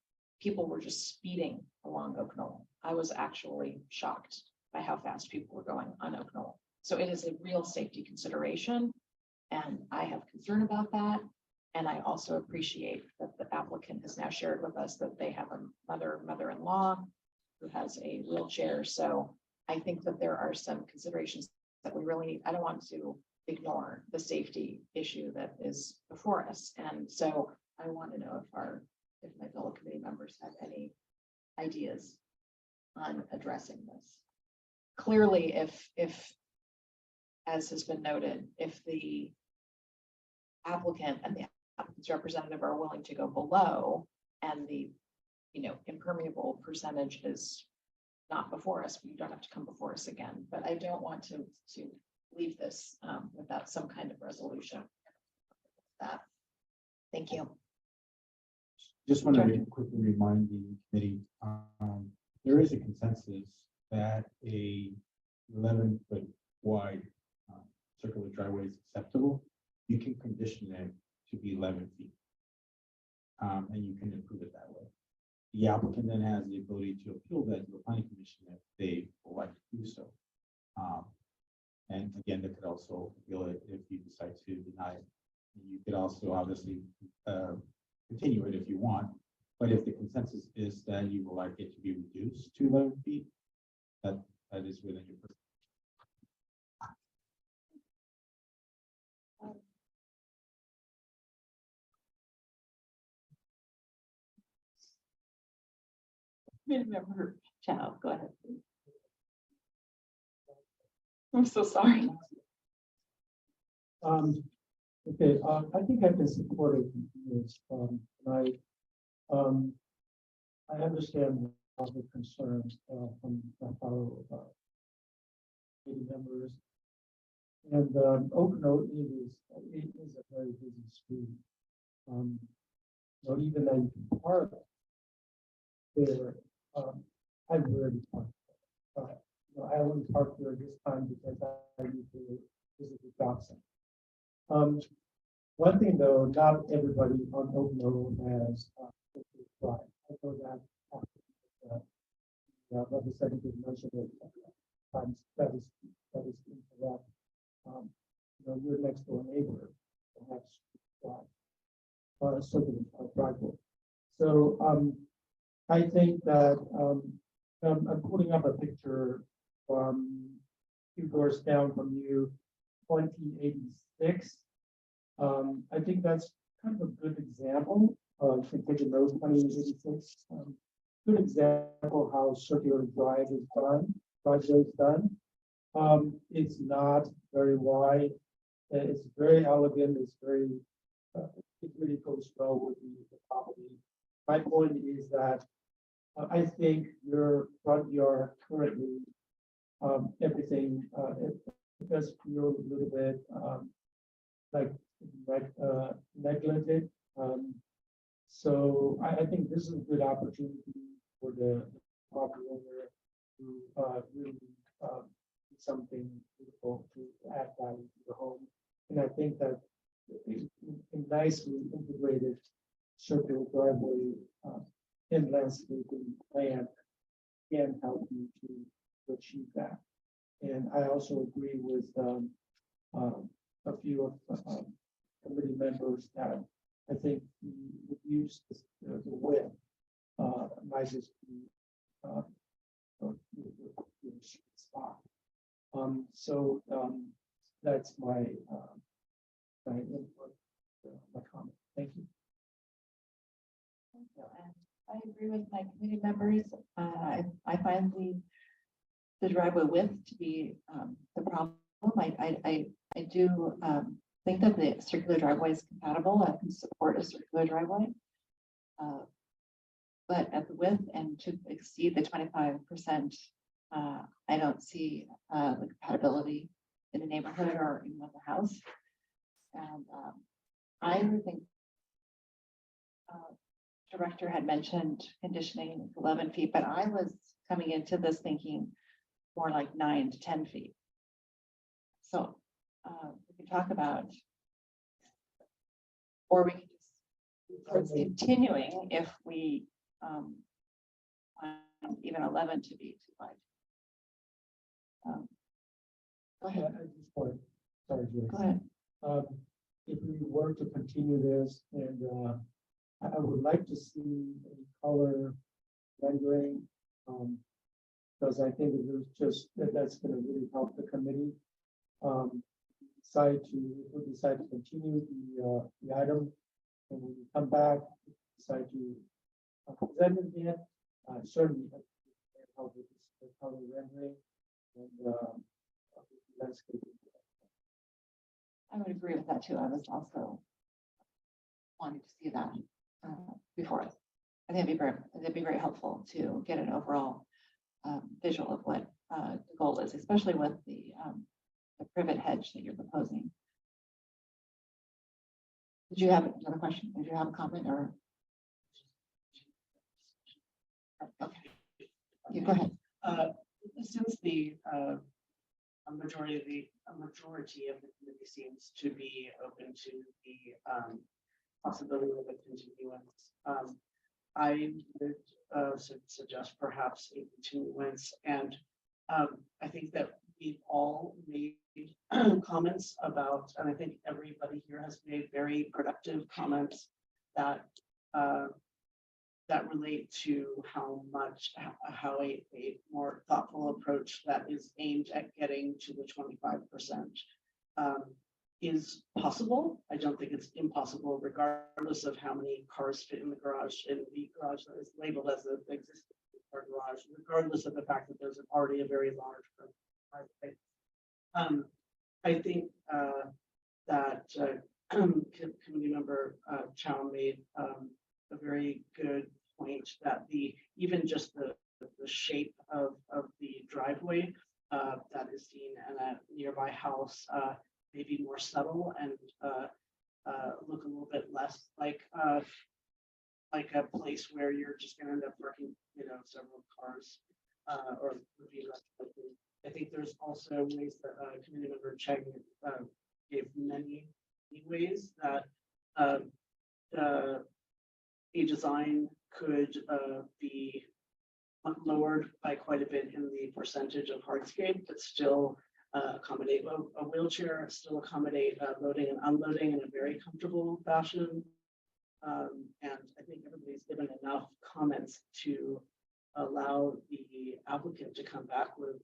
people were just speeding along Oak Knoll. I was actually shocked by how fast people were going on Oak Knoll. So it is a real safety consideration. And I have concern about that. And I also appreciate that the applicant has now shared with us that they have a mother-in-law who has a wheelchair. So I think that there are some considerations that we really need. I don't want to ignore the safety issue that is before us. And so I want to know if my fellow committee members have any ideas on addressing this. Clearly, if as has been noted, if the applicant and the applicant's representative are willing to go below and the impermeable percentage is not before us, you don't have to come before us again. But I don't want to leave this without some kind of resolution. Thank you. Just want to quickly remind the committee, there is a consensus that a 11-foot wide circular driveway is acceptable. You can condition it to be 11 feet. And you can improve it that way. The applicant then has the ability to appeal that to the planning commission if they would like to do so. And again, they could also appeal it if you decide to deny it. You could also obviously continue it if you want, but if the consensus is that you would like it to be reduced to 11 feet, that is within your. Member Chow, go ahead. I'm so sorry. Okay, I think I've been supportive of this. I understand all the concerns from my fellow committee members. And Oak Knoll is a very busy street. Not even that you can park there. I've already parked there. I only parked there this time because I need to visit the job center. One thing though, not everybody on Oak Knoll has drive. I know that representative mentioned it times that is incorrect. Your next door neighbor perhaps drive certain driveway. So I think that I'm putting up a picture from 2 doors down from you, 2086. I think that's kind of a good example. You can take a note, 2086. Good example how circular driveway is done. It's not very wide. It's very elegant. It's very, it really goes well with the property. My point is that I think your front yard currently, everything it does feel a little bit, like, neglected. So I think this is a good opportunity for the property owner to, really, do something beautiful to add value to the home. And I think that a nicely integrated circular driveway, and landscaping plan can help you to achieve that. And I also agree with, a few of, committee members that I think we would use the width, might just be, the spot. So, that's my, my input, my comment. Thank you. Thank you. And I agree with my committee members. I find the driveway width to be the problem. I do think that the circular driveway is compatible. I can support a circular driveway. But at the width and to exceed the 25%, I don't see the compatibility in the neighborhood or in the house. And I would think Director had mentioned conditioning 11 feet, but I was coming into this thinking more like 9 to 10 feet. So we can talk about, or we can just continuing if we find even 11 to be too wide. Go ahead. At this point, sorry, Joyce. Go ahead. If we were to continue this, and I would like to see a color rendering, because I think it was just that's going to really help the committee. If we decide to continue the item, and when we come back, decide to present it again, certainly help with the color rendering and landscape. I would agree with that too. I was also wanting to see that before us. I think it'd be very helpful to get an overall visual of what the goal is, especially with the privet hedge that you're proposing. Did you have another question? Did you have a comment or? Okay, you go ahead. Since a majority of the committee seems to be open to the possibility of a continuance, I would suggest perhaps a continuance. And I think that we've all made comments about, and I think everybody here has made very productive comments that that relate to how a more thoughtful approach that is aimed at getting to the 25% is possible. I don't think it's impossible, regardless of how many cars fit in the garage that is labeled as an existing car garage, regardless of the fact that there's already a very large driveway. I think that committee member Chow made a very good point that even just the shape of the driveway that is seen in a nearby house may be more subtle and look a little bit less like a place where you're just going to end up parking, several cars, or would be less likely. I think there's also ways that committee member Cheng gave many ways that a design could be lowered by quite a bit in the percentage of hardscape, but still accommodate a wheelchair, still accommodate loading and unloading in a very comfortable fashion. And I think everybody's given enough comments to allow the applicant to come back with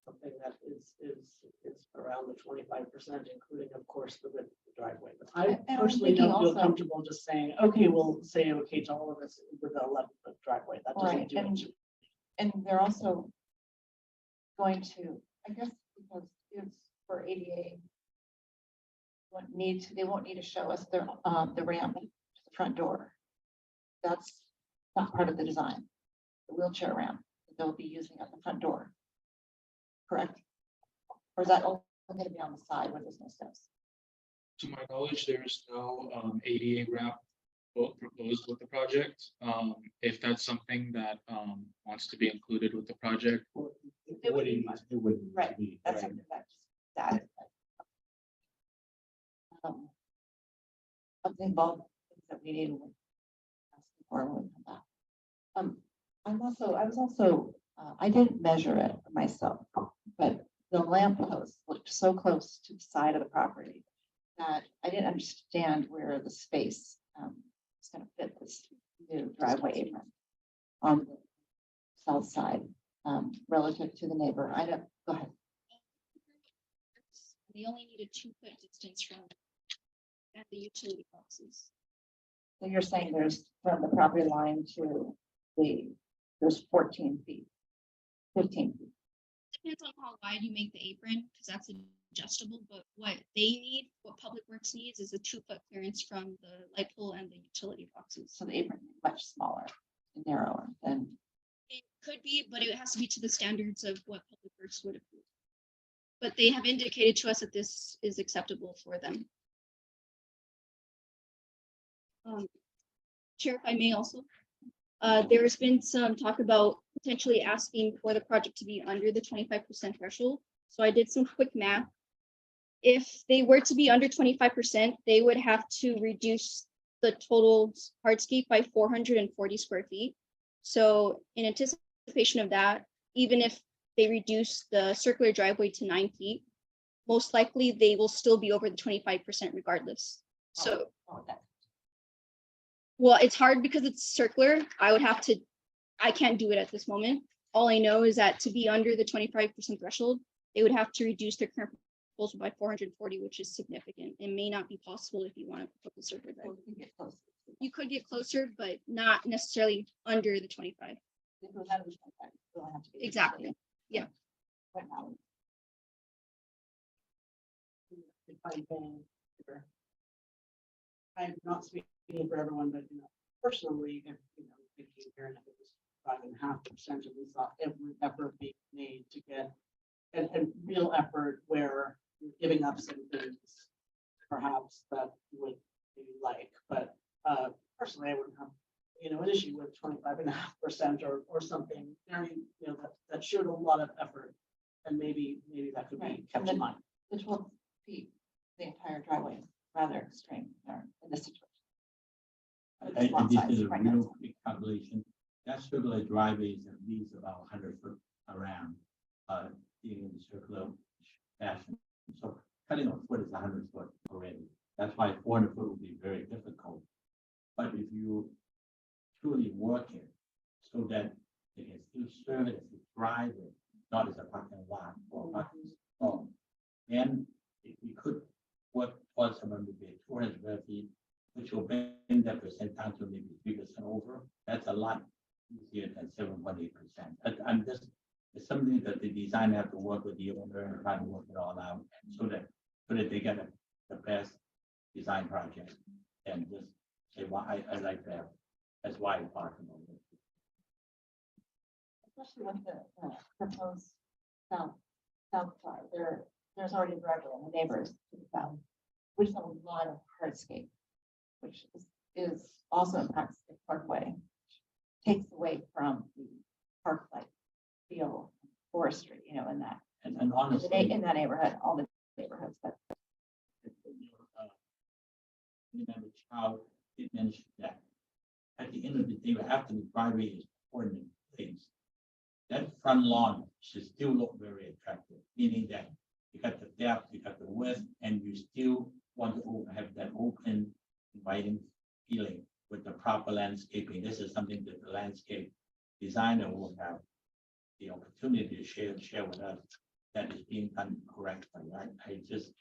something that is around the 25%, including, of course, the width of the driveway. But I And personally thinking don't feel also- comfortable just saying, okay, we'll say okay to all of this with the 11-foot driveway. That doesn't Right, do it. and they're also going to, I guess, because it's for ADA. They won't need to show us the ramp to the front door. That's not part of the design. The wheelchair ramp that they'll be using at the front door. Correct? Or is that I'm gonna be on the side where there's no steps. To my knowledge, there is no ADA ramp proposed with the project. If that's something that wants to be included with the project, It would be It wouldn't Right, be- that's something that. Something about things that we need. to ask before we come back. I was also, I didn't measure it myself, but the lamp post looked so close to the side of the property that I didn't understand where the space is gonna fit this new driveway apron on the south side, relative to the neighbor. I don't, go ahead. They only need a 2-foot distance from at the utility boxes. So you're saying there's from the property line to there's 14 feet. 15 feet. Depends on how wide you make the apron, because that's adjustable, but what they need, what Public Works needs is a 2-foot clearance from the light pole and the utility boxes. So the apron is much smaller and narrower than, It could be, but it has to be to the standards of what Public Works would approve. But they have indicated to us that this is acceptable for them. Chair, if I may also, there has been some talk about potentially asking for the project to be under the 25% threshold. So I did some quick math. If they were to be under 25%, they would have to reduce the total hardscape by 440 square feet. So in anticipation of that, even if they reduce the circular driveway to 9 feet, most likely they will still be over the 25% regardless. So, that. well, it's hard because it's circular. I can't do it at this moment. All I know is that to be under the 25% threshold, they would have to reduce their current proposal by 440, which is significant. It may not be possible if you want to put the circular driveway. We can get close. You could get closer, but not necessarily under the 25. If it was under 25, we don't have to be Exactly. Yeah. Right now. If I may, I'm not speaking for everyone, but personally, if thinking here, and if it was 5.5%, we thought every effort being made to get a real effort where you're giving up some things, perhaps that you would maybe like, but personally, I wouldn't have an issue with 25.5% or something very that showed a lot of effort, and maybe that could be Right. kept in mind. The 12 feet, the entire driveway is rather extreme there in this situation. It's And lot this size is a right now. real quick calculation. That circular driveway is at least about 100 foot around, in circular fashion. So cutting a foot is 100 foot already. That's why 400 foot would be very difficult. But if you truly work it so that they can still serve it as a driveway, not as a parking lot or parking stall, then we could work towards someone with 200 square feet, which will bring that percent down to maybe 3% over. That's a lot easier than 7.8%. I'm just, it's something that the designer have to work with the owner and try to work it all out so that they get the best design project. And just say why I like that. That's why I'm talking about it. Especially with the proposed south side, there's already a driveway and the neighbors to the south, which is a lot of hardscape, which is also impacts the parkway, takes away from the park-like feel, forestry, in that, And honestly, in that neighborhood, all the neighborhoods, but remember Chow did mention that at the end of the day, after the driveway is poured in place, that front lawn should still look very attractive, meaning that you got the depth, you got the width, and you still want to have that open, inviting feeling with the proper landscaping. This is something that the landscape designer will have the opportunity to share with us that is being done correctly. I just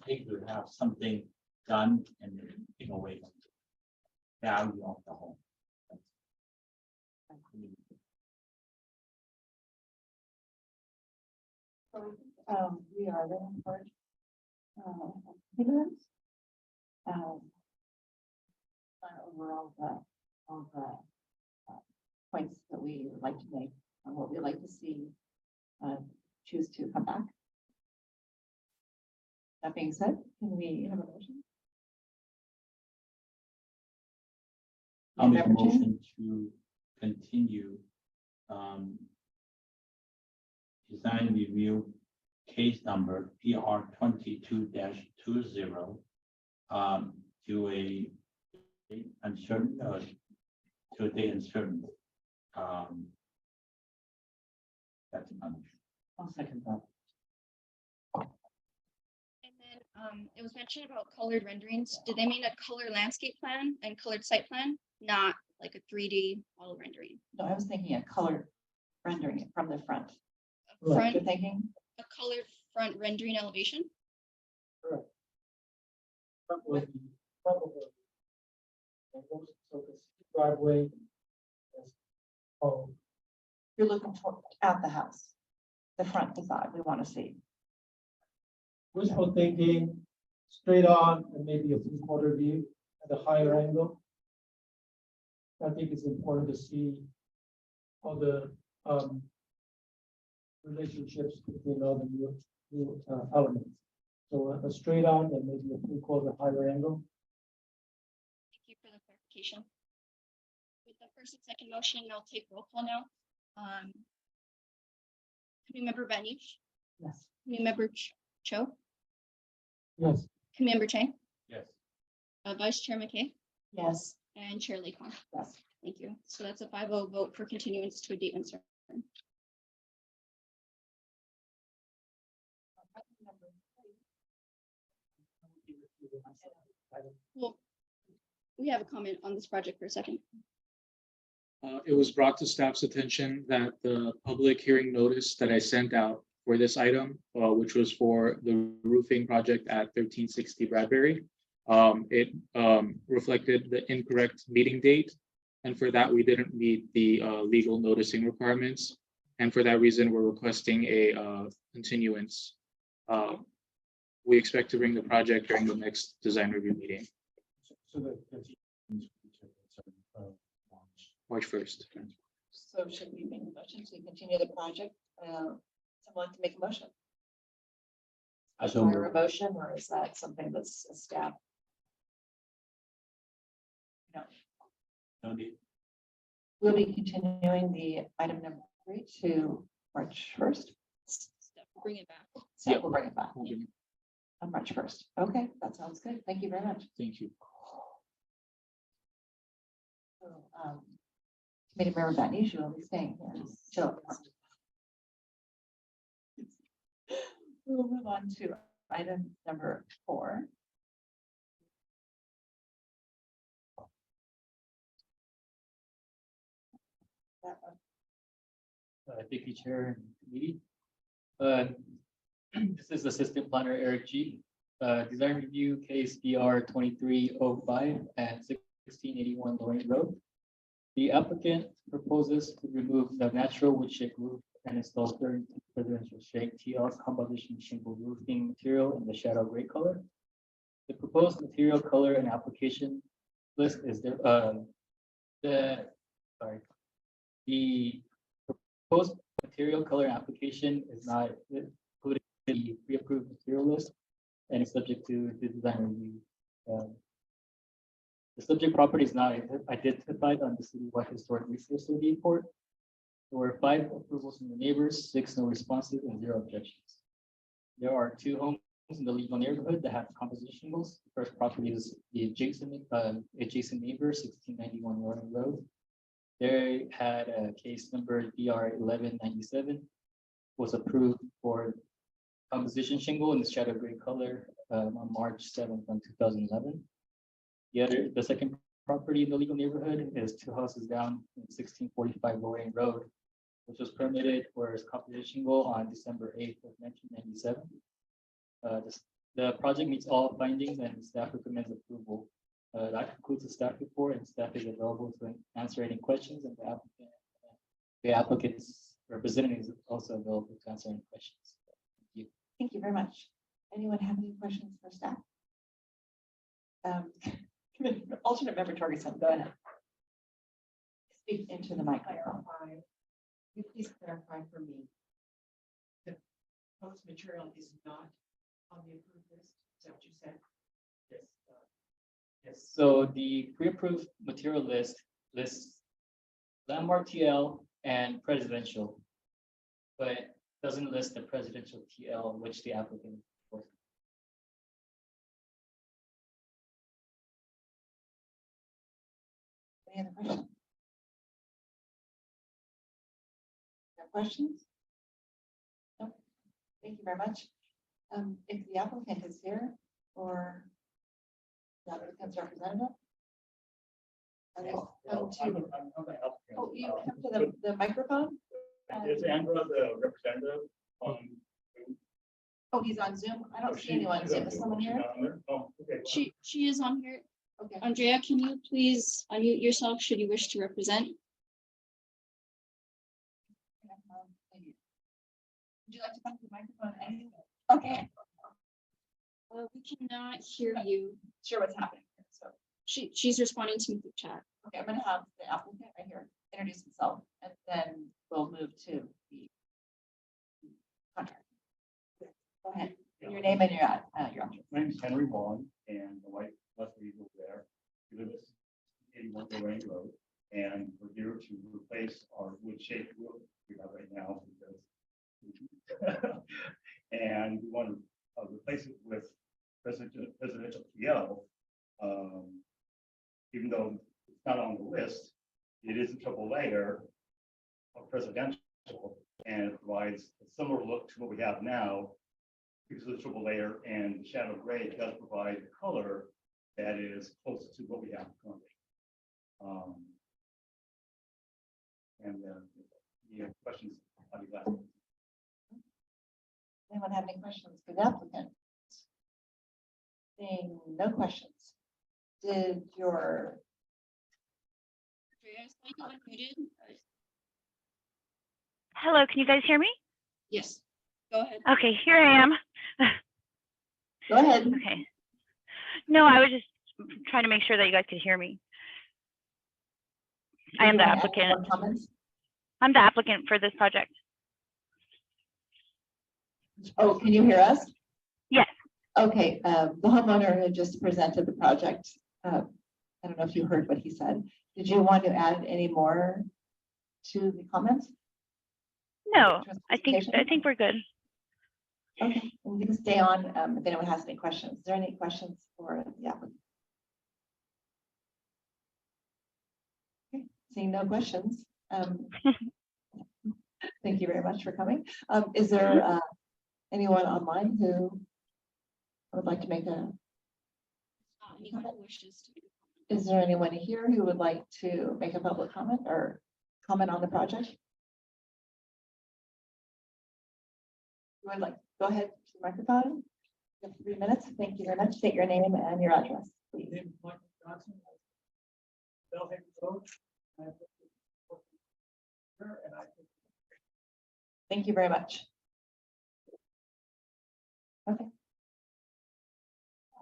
hate to have something done and then take away from the value of the home. we are looking for figures. Over all the points that we would like to make and what we'd like to see choose to come back. That being said, can we have a motion? I'll make a Member Chen? motion to continue. Design review case number PR 22-20. To a date uncertain, to a date uncertain. That's my motion. I'll second that. And then it was mentioned about colored renderings. Did they mean a color landscape plan and colored site plan? Not like a 3D model rendering? No, I was thinking a color rendering it from the front. A Right. front, You're thinking, a colored front rendering elevation? Probably. And those, so the driveway. is- Oh, you're looking for at the house, the front facade we want to see. wishful thinking, straight on and maybe a 3/4 view at a higher angle. I think it's important to see all the relationships between all the new elements. So a straight on and maybe a 3/4 higher angle. Thank you for the clarification. With the first and second motion, I'll take roll call now. Committee member Banish, Yes. committee member Cho, Yes. committee member Chang, Yes. Vice Chair McKay, Yes. and Chair Lee-Kwan. Yes. Thank you. So that's a 5-0 vote for continuance to a date uncertain. Well, we have a comment on this project for a second. It was brought to staff's attention that the public hearing notice that I sent out for this item, which was for the roofing project at 1360 Bradbury, it reflected the incorrect meeting date. And for that, we didn't meet the legal noticing requirements. And for that reason, we're requesting a continuance. We expect to bring the project during the next design review meeting, So the. March 1st. So should we make a motion to continue the project? Someone to make a motion? I so Require a moved. motion, or is that something that's a staff? No need. We'll be continuing the item number 3 to March 1st. Bring it back. So Yep. we'll bring it back on March 1st. Okay, that sounds good. Thank you very much. Thank you. So, committee member Banish, you will be staying here. So we'll move on to item number 4. Thank you, Chair and Committee. This is Assistant Planner Eric G. Design Review Case BR 2305 and 1681 Lorraine Road. The applicant proposes to remove the natural wood shake roof and install third residential shake TL composition shingle roofing material in the shadow gray color. The proposed material color and application list is there. The proposed material color application is not included in the pre-approved material list and is subject to the design review. The subject property is not identified on the citywide historic resource review report. There were 5 approvals from the neighbors, 6 no responses, and 0 objections. There are 2 homes in the legal neighborhood that have composition shingles. The first property is the adjacent neighbor, 1691 Warren Road. They had a case number BR 1197, was approved for composition shingle in the shadow gray color on March 7th, 2011. The second property in the legal neighborhood is 2 houses down in 1645 Lorraine Road, which was permitted for its composition shingle on December 8th of 1997. The project meets all findings and staff recommends approval. That concludes the staff report, and staff is available to answer any questions, and the applicant's representative is also available to answer any questions. Thank you. Thank you very much. Anyone have any questions for staff? Alternate member Torgerson, go ahead. Speak into the microphone. Clarify. You please clarify for me. The proposed material is not on the approved list? Is that what you said? Yes. Yes, so the pre-approved material list lists landmark TL and presidential, but doesn't list the presidential TL, which the applicant. proposed. Any other questions? No questions? No. Thank you very much. If the applicant is here or the applicant's representative. Are they come to- Oh, you come to the microphone? Is Andra the representative on? Oh, he's on Zoom? I don't see anyone on Zoom. Is someone here? Oh, okay. She is on here. Okay. Andrea, can you please unmute yourself should you wish to represent? Would you like to come to the microphone? Okay. We cannot hear you. Sure what's happening. here. So, She's responding to me through chat. okay, I'm gonna have the applicant right here introduce himself and then we'll move to the contract. Go ahead. Your name and your address. My name is Henry Wong and my wife Leslie lives there. We live at 81 Lorraine Road and we're here to replace our wood shake roof we have right now because and we want to replace it with presidential PL. Even though it's not on the list, it is a triple layer of presidential and it provides a similar look to what we have now because of the triple layer and the shadow gray does provide the color that is close to what we have currently. The questions, I'll be glad. Anyone have any questions for the applicant? Seeing no questions. Did your, Andrea, I saw you unmuted. Hello, can you guys hear me? Yes, go ahead. Okay, here I am. go ahead. Okay. No, I was just trying to make sure that you guys could hear me. I am the applicant. Comments? I'm the applicant for this project. Oh, can you hear us? Yes. Okay, the homeowner had just presented the project. I don't know if you heard what he said. Did you want to add any more to the comments? No, I think we're good. Okay, we can stay on if anyone has any questions. Is there any questions for the applicant? Okay, seeing no questions. Thank you very much for coming. Is there anyone online who would like to make a? Anyone who wishes to. Is there anyone here who would like to make a public comment or comment on the project? You would like, go ahead to the microphone. You have 3 minutes. Thank you very much. State your name and your address, please. Thank you very much. Okay.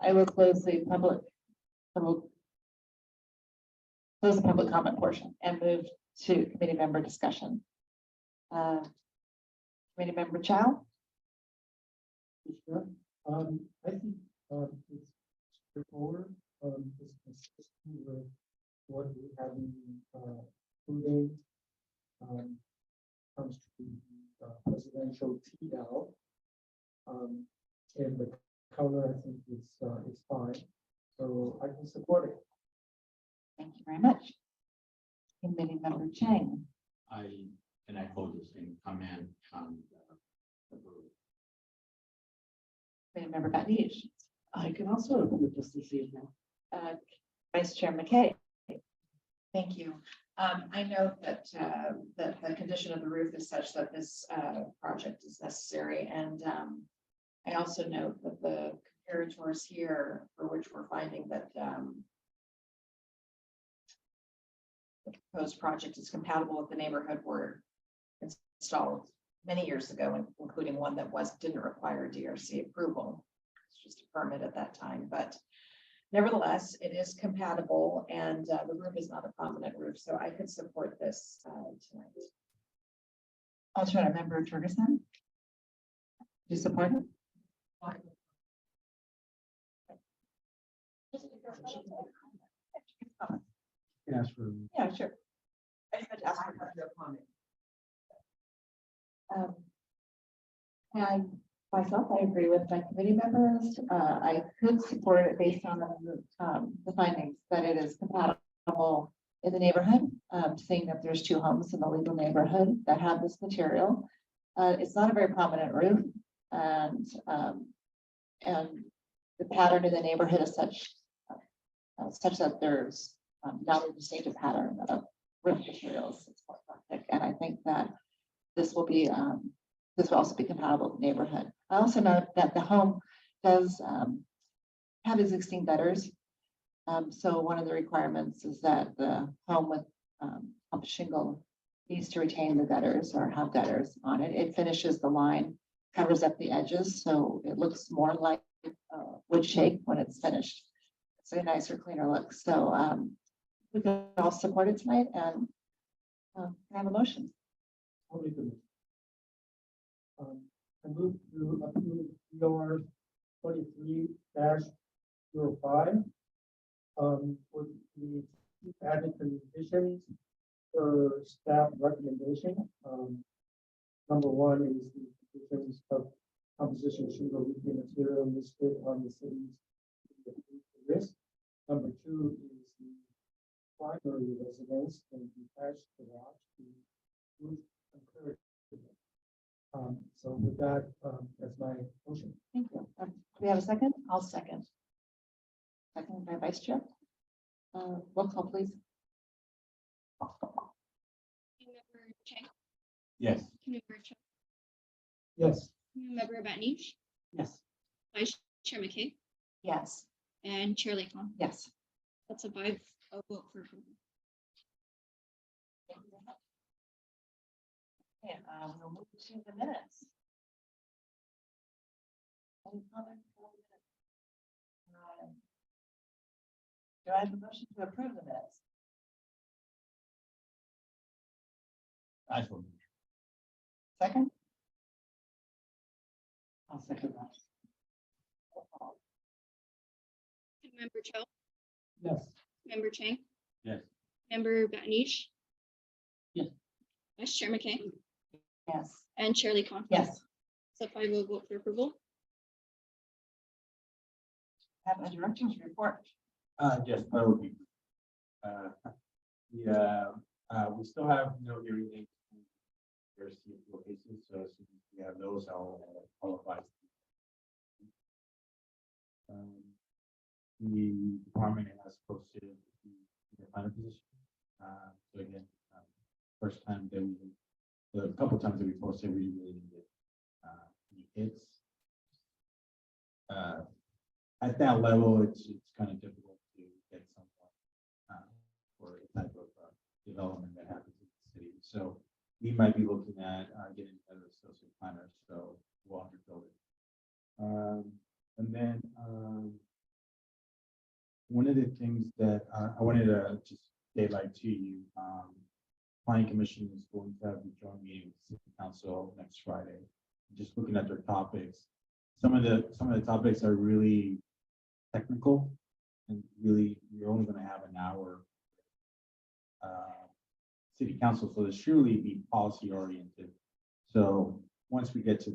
I will close the public. I will close the public comment portion and move to committee member discussion. Committee member Chow. Sure. I think it's straightforward. It's consistent with what we have been including comes to presidential TL. And the color, I think is fine. So I can support it. Thank you very much. Committee member Chang. I can echo the same comment on the Committee member Batij. I can also approve this evening. Vice Chair McKay. Thank you. I know that the condition of the roof is such that this project is necessary, and I also note that the comparators here, for which we're finding that the proposed project is compatible with the neighborhood, were installed many years ago, including one that didn't require DRC approval. It's just a permit at that time, but nevertheless, it is compatible, and the roof is not a prominent roof, so I could support this tonight. Alternate member Ferguson. Do you support it? Yes, for. Yeah, sure. I just had to ask for comment. I myself, I agree with my committee members. I could support it based on the findings that it is compatible in the neighborhood, seeing that there's two homes in the legal neighborhood that have this material. It's not a very prominent roof, and the pattern in the neighborhood is such that there's not a distinctive pattern of roof materials. It's more eclectic, and I think that this will be this will also be compatible with the neighborhood. I also note that the home does have existing gutters. So one of the requirements is that the home with pump shingle needs to retain the gutters or have gutters on it. It finishes the line, covers up the edges, so it looks more like wood shake when it's finished. It's a nicer, cleaner look. So we can all support it tonight and have a motion. I'll make a motion. I move to approve your 23-05. With the added conditions for staff recommendation. Number one is the conditions of composition of shingle roofing material listed on the city's list. Number two is the primary residence and detached garage to roof encouragement. So with that, that's my motion. Thank you. Do we have a second? I'll second. Second by Vice Chair. Roll call, please. Member Chang, Yes. Member Cho, Yes. Member Batnish, Yes. Vice Chair McKay, Yes. and Chair Laycon. Yes. That's a 5 vote for approval. Thank you very much. Okay, we'll move to the minutes. Any comments on the minutes? Do I have a motion to approve the minutes? I will. Second? I'll second that. Member Cho, Yes. Member Chang, Yes. Member Batnish. Yes. Vice Chair McKay, Yes. and Chair Laycon. Yes. So 5 vote for approval. Have a director's report. Yes, that would be. We still have no hearing dates. There's the locations, so as soon as we have those, I'll qualify. The department has posted the final position. So again, first time that the couple times that we posted, we really didn't get any hits. At that level, it's kind of difficult to get someone for the type of development that happens in the city. So we might be looking at getting another associate planner, so we'll undergo it. And then one of the things that I wanted to just daylight to you, Planning Commission is going to have a joint meeting with City Council next Friday. Just looking at their topics, some of the topics are really technical, and really you're only going to have an hour. City Council, so this surely be policy oriented. So once we get to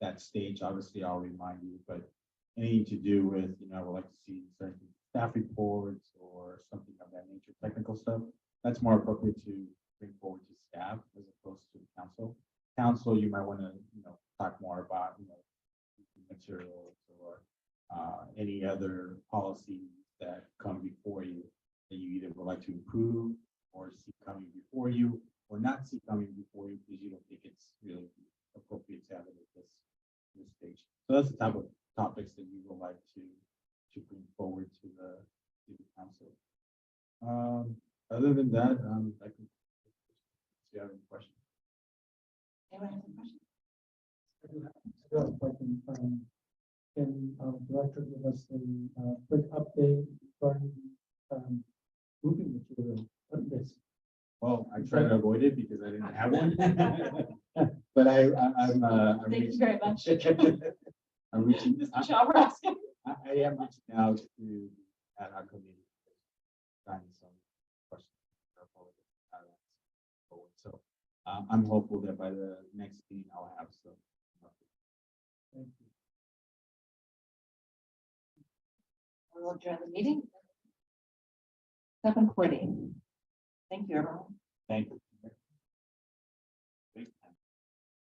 that stage, obviously I'll remind you. But anything to do with, I would like to see certain staff reports or something of that nature, technical stuff. That's more appropriate to bring forward to staff as opposed to the council. Council, you might want to, talk more about, materials or any other policies that come before you that you either would like to improve or see coming before you, or not see coming before you because you don't think it's really appropriate to have it at this stage. So that's the type of topics that we would like to bring forward to the council. Other than that, I can. Do you have any questions? Anyone have any questions? I do have a question. Can director give us a quick update regarding roofing material? This. Well, I try to avoid it because I didn't have one. But I'm Thank you very much. I'm reaching. Mr. Shaw, we're asking. I am reaching out to at our committee. Gotten some questions. So I'm hopeful that by the next meeting, I'll have some. We'll adjourn the meeting. 7:40. Thank you, everyone. Thank you.